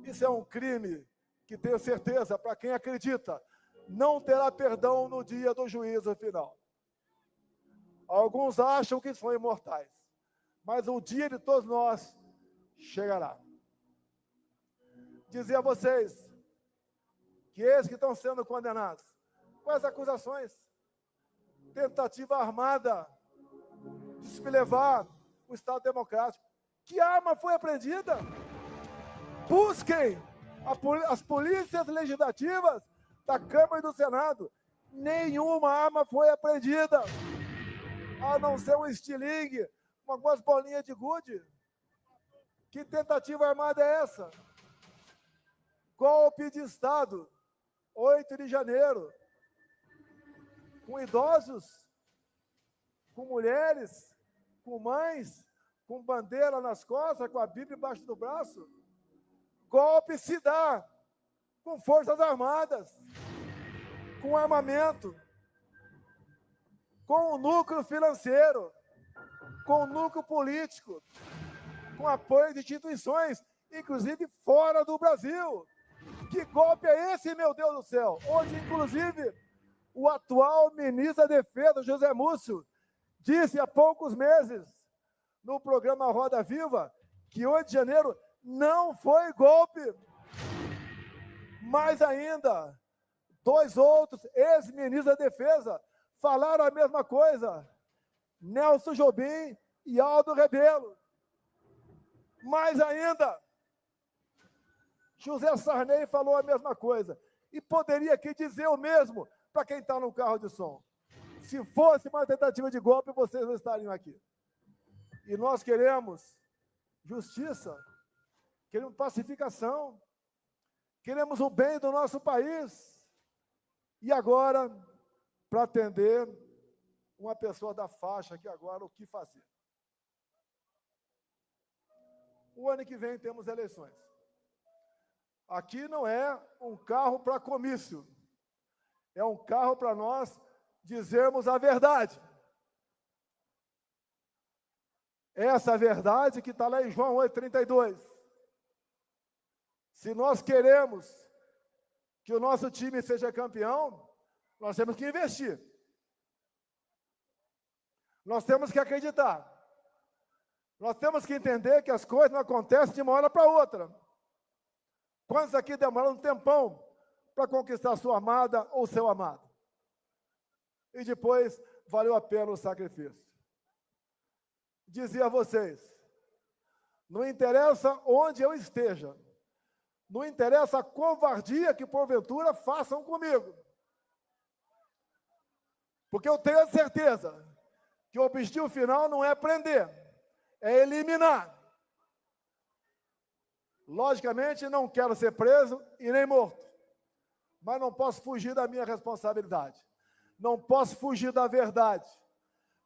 Isso é um crime que, tenho certeza, para quem acredita, não terá perdão no dia do juízo final. Alguns acham que são imortais, mas o dia de todos nós chegará. Dizer a vocês que esses que estão sendo condenados, quais acusações? Tentativa armada de se levar o Estado Democrático. Que arma foi apreendida? Busquem as polícias legislativas da Câmara e do Senado. Nenhuma arma foi apreendida, a não ser um estilingue, algumas bolinhas de gude. Que tentativa armada é essa? Golpe de Estado, 8 de janeiro, com idosos, com mulheres, com mães, com bandeira nas costas, com a Bíblia embaixo do braço. Golpe se dá com forças armadas, com armamento, com o núcleo financeiro, com o núcleo político, com apoio de instituições, inclusive fora do Brasil. Que golpe é esse, meu Deus do céu? Onde, inclusive, o atual ministro da Defesa, José Múcio, disse há poucos meses, no programa Roda Viva, que 8 de janeiro não foi golpe. Mais ainda, 2 outros ex-ministros da Defesa falaram a mesma coisa. Nelson Jobim e Aldo Rebelo. Mais ainda, José Sarney falou a mesma coisa. E poderia aqui dizer o mesmo para quem está no carro de som. Se fosse uma tentativa de golpe, vocês não estariam aqui. E nós queremos justiça, queremos pacificação, queremos o bem do nosso país. E agora, para atender uma pessoa da faixa aqui agora, o que fazer? O ano que vem temos eleições. Aqui não é um carro para comício, é um carro para nós dizermos a verdade. Essa verdade que está lá em João 8,32. Se nós queremos que o nosso time seja campeão, nós temos que investir. Nós temos que acreditar. Nós temos que entender que as coisas não acontecem de uma hora para outra. Quantos aqui demoraram um tempão para conquistar sua amada ou seu amado? E depois valeu a pena o sacrifício. Dizia a vocês, não interessa onde eu esteja, não interessa a covardia que porventura façam comigo. Porque eu tenho a certeza que o objetivo final não é prender, é eliminar. Logicamente, não quero ser preso e nem morto, mas não posso fugir da minha responsabilidade. Não posso fugir da verdade.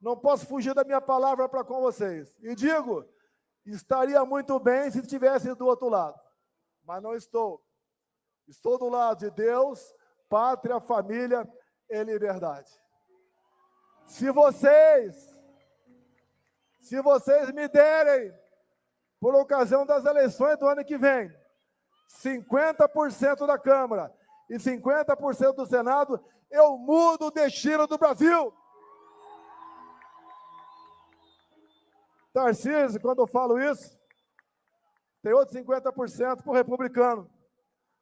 Não posso fugir da minha palavra para com vocês. E digo, estaria muito bem se estivesse do outro lado, mas não estou. Estou do lado de Deus, pátria, família e liberdade. Se vocês me derem, por ocasião das eleições do ano que vem, 50% da Câmara e 50% do Senado, eu mudo o destino do Brasil. Tarcísio, quando eu falo isso, tem outros 50% para o republicano,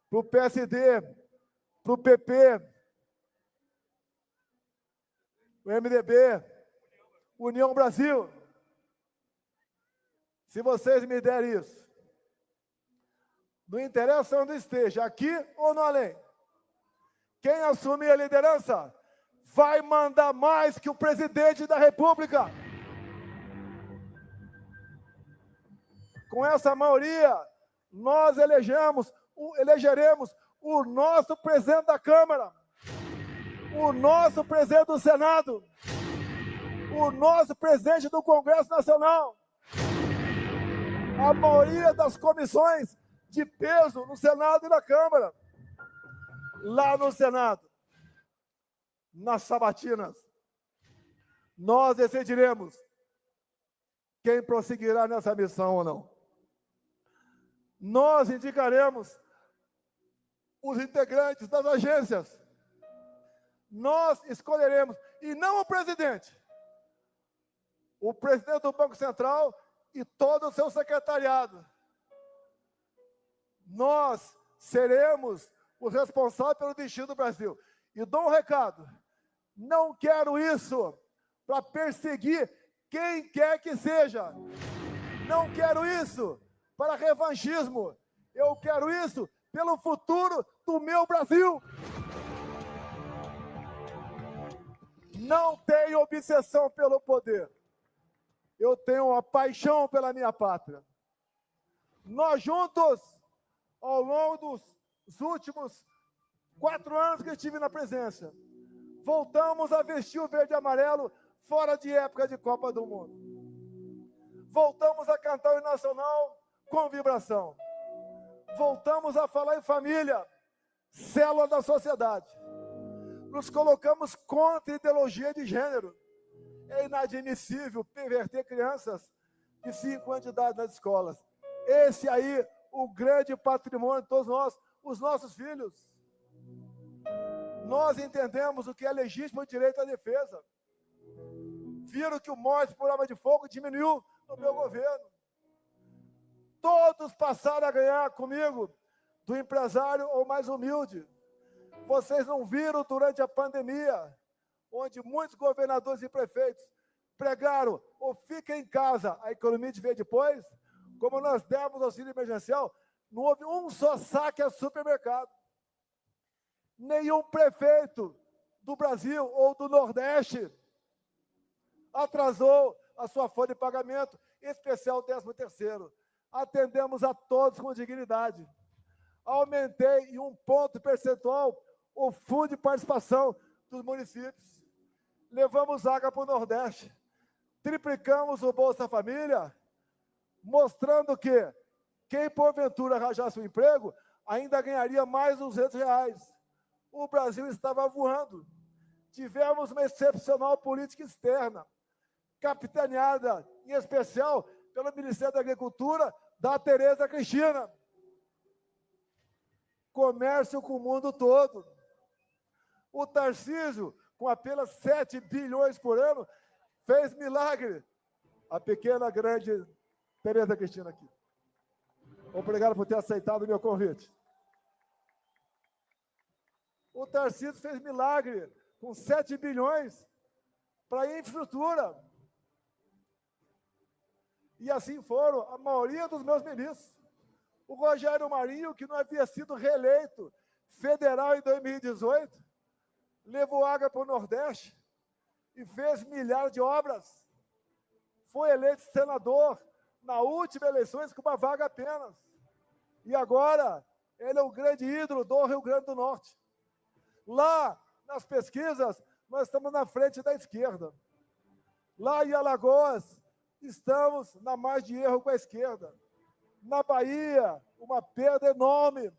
para o PSD, para o PP, o MDB, União Brasil. Se vocês me derem isso, não interessa onde esteja, aqui ou no além, quem assumir a liderança vai mandar mais que o presidente da República. Com essa maioria, nós elegeremos o nosso presidente da Câmara, o nosso presidente do Senado, o nosso presidente do Congresso Nacional, a maioria das comissões de peso no Senado e na Câmara. Lá no Senado, nas sabatinas, nós decidiremos quem prosseguirá nessa missão ou não. Nós indicaremos os integrantes das agências. Nós escolheremos, e não o presidente do Banco Central e todo o seu secretariado. Nós seremos os responsáveis pelo destino do Brasil. E dou um recado, não quero isso para perseguir quem quer que seja. Não quero isso para revanchismo. Eu quero isso pelo futuro do meu Brasil. Não tenho obsessão pelo poder. Eu tenho uma paixão pela minha pátria. Nós juntos, ao longo dos últimos 4 anos que estive na presidência, voltamos a vestir o verde e amarelo fora de época de Copa do Mundo. Voltamos a cantar o hino nacional com vibração. Voltamos a falar em família, célula da sociedade. Nos colocamos contra a ideologia de gênero. É inadmissível perverter crianças de 5 anos de idade nas escolas. Esse aí, o grande patrimônio de todos nós, os nossos filhos. Nós entendemos o que é legítimo direito à defesa. Viram que o morte por arma de fogo diminuiu no meu governo. Todos passaram a ganhar comigo, do empresário ou mais humilde. Vocês não viram durante a pandemia, onde muitos governadores e prefeitos pregaram ou fica em casa, a economia de ver depois, como nós demos auxílio emergencial, não houve um só saque a supermercado. Nenhum prefeito do Brasil ou do Nordeste atrasou a sua folha de pagamento, em especial o 13º. Atendemos a todos com dignidade. Aumentei em 1 ponto percentual o fundo de participação dos municípios. Levamos água para o Nordeste. Triplicamos o Bolsa Família, mostrando que quem porventura arranjasse um emprego ainda ganharia mais R$200. O Brasil estava voando. Tivemos uma excepcional política externa, capitaneada, em especial, pelo Ministério da Agricultura, da Tereza Cristina. Comércio com o mundo todo. O Tarcísio, com apenas 7 bilhões por ano, fez milagre. A pequena, grande Tereza Cristina aqui. Obrigado por ter aceitado o meu convite. O Tarcísio fez milagre com 7 bilhões para infraestrutura. E assim foram a maioria dos meus ministros. O Rogério Marinho, que não havia sido reeleito federal em 2018, levou água para o Nordeste e fez milhares de obras. Foi eleito senador na última eleições com uma vaga apenas. E agora, ele é o grande ídolo do Rio Grande do Norte. Lá, nas pesquisas, nós estamos na frente da esquerda. Lá em Alagoas, estamos na margem de erro com a esquerda. Na Bahia, uma perda enorme.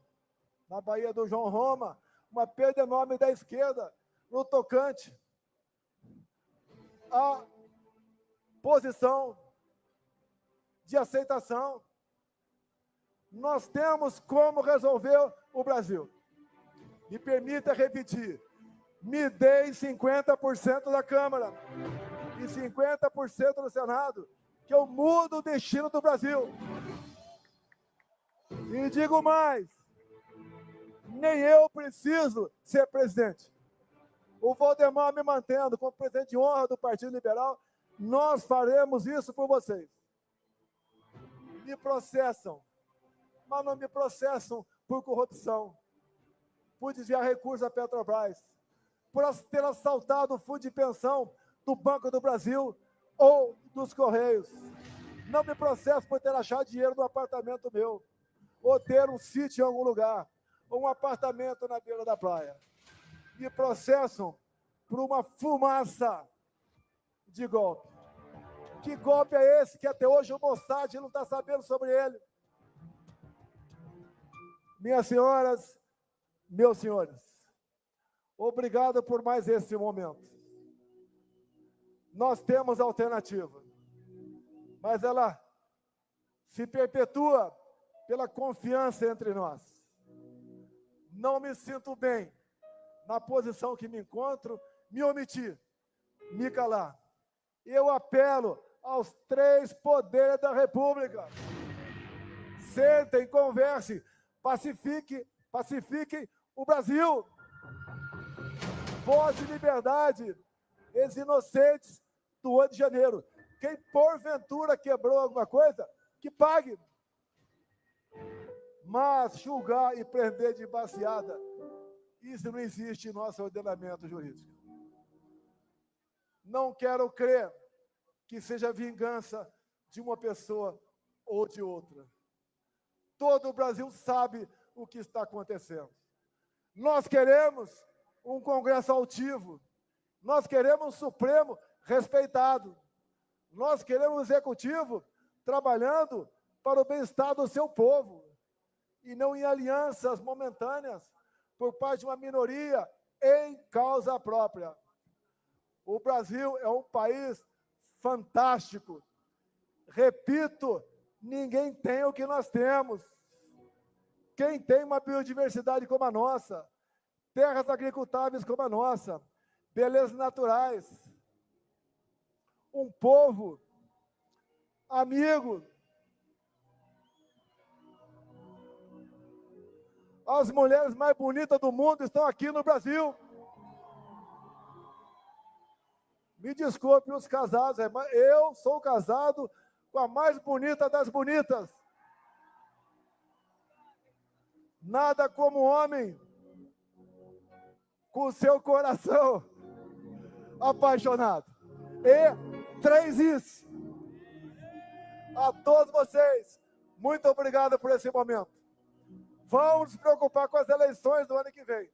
Na Bahia do João Roma, uma perda enorme da esquerda. No tocante, a posição de aceitação. Nós temos como resolver o Brasil. Me permita repetir. Me deem 50% da Câmara e 50% do Senado, que eu mudo o destino do Brasil. E digo mais, nem eu preciso ser presidente. O Valdemar me mantendo como presidente de honra do Partido Liberal, nós faremos isso por vocês. Me processam, mas não me processam por corrupção, por desviar recursos da Petrobras, por ter assaltado o fundo de pensão do Banco do Brasil ou dos Correios. Não me processam por ter achado dinheiro no apartamento meu, ou ter um sítio em algum lugar, ou um apartamento na beira da praia. Me processam por uma fumaça de golpe. Que golpe é esse que até hoje o Mossad não está sabendo sobre ele? Minhas senhoras, meus senhores, obrigado por mais esse momento. Nós temos alternativa, mas ela se perpetua pela confiança entre nós. Não me sinto bem na posição que me encontro, me omitir, me calar. Eu apelo aos 3 poderes da República. Sentem, conversem, pacifiquem o Brasil. Voz de liberdade, esses inocentes do 8 de janeiro. Quem porventura quebrou alguma coisa, que pague. Mas julgar e prender de baseada, isso não existe em nosso ordenamento jurídico. Não quero crer que seja vingança de uma pessoa ou de outra. Todo o Brasil sabe o que está acontecendo. Nós queremos um Congresso altivo. Nós queremos um Supremo respeitado. Nós queremos um Executivo trabalhando para o bem-estar do seu povo e não em alianças momentâneas por parte de uma minoria em causa própria. O Brasil é um país fantástico. Repito, ninguém tem o que nós temos. Quem tem uma biodiversidade como a nossa, terras agricultáveis como a nossa, belezas naturais, um povo amigo. As mulheres mais bonitas do mundo estão aqui no Brasil. Me desculpe os casados, mas eu sou casado com a mais bonita das bonitas. Nada como homem com seu coração apaixonado. E 3 is. A todos vocês, muito obrigado por esse momento. Vamos nos preocupar com as eleições do ano que vem.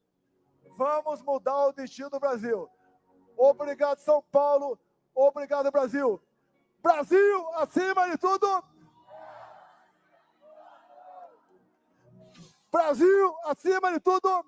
Vamos mudar o destino do Brasil. Obrigado, São Paulo. Obrigado, Brasil. Brasil, acima de tudo. Brasil, acima de tudo.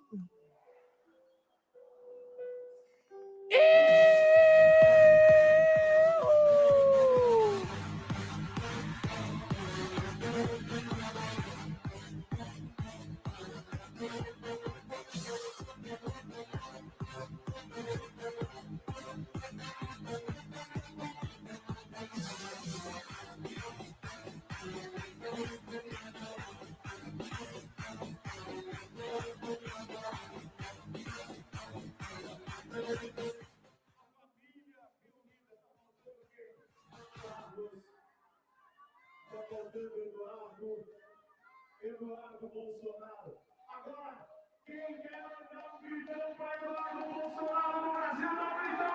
Eduardo Bolsonaro. Agora, quem quer mandar um gritão para Eduardo Bolsonaro no Brasil, não gritou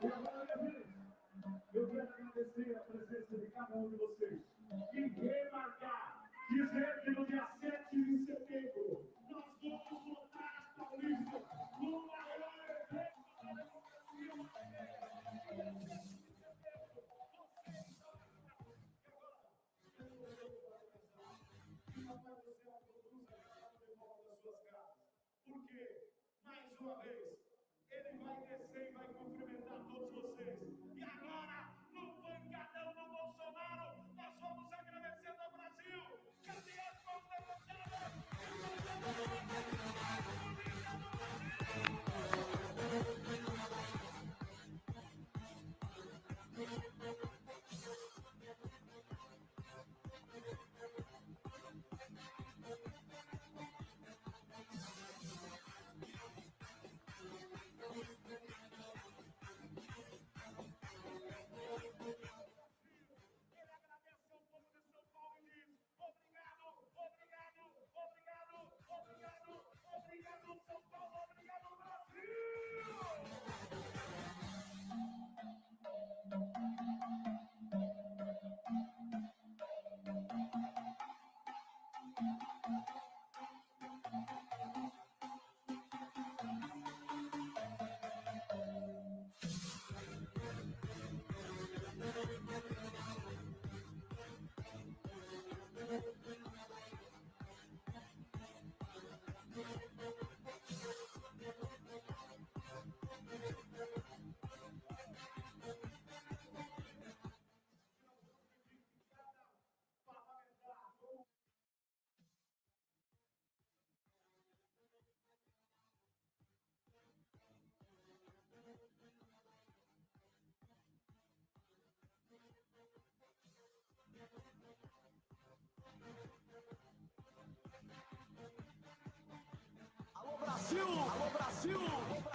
E agora, minha vez, eu quero agradecer a presença de cada um de vocês e remarcar, dizer que no dia 7 de setembro nós vamos votar a Paulista no maior evento do Brasil. Porque, mais uma vez, ele vai descer e vai cumprimentar todos vocês. E agora, no pancadão do Bolsonaro, nós vamos agradecendo ao Brasil. Cadê as mãos levantadas? Brasil!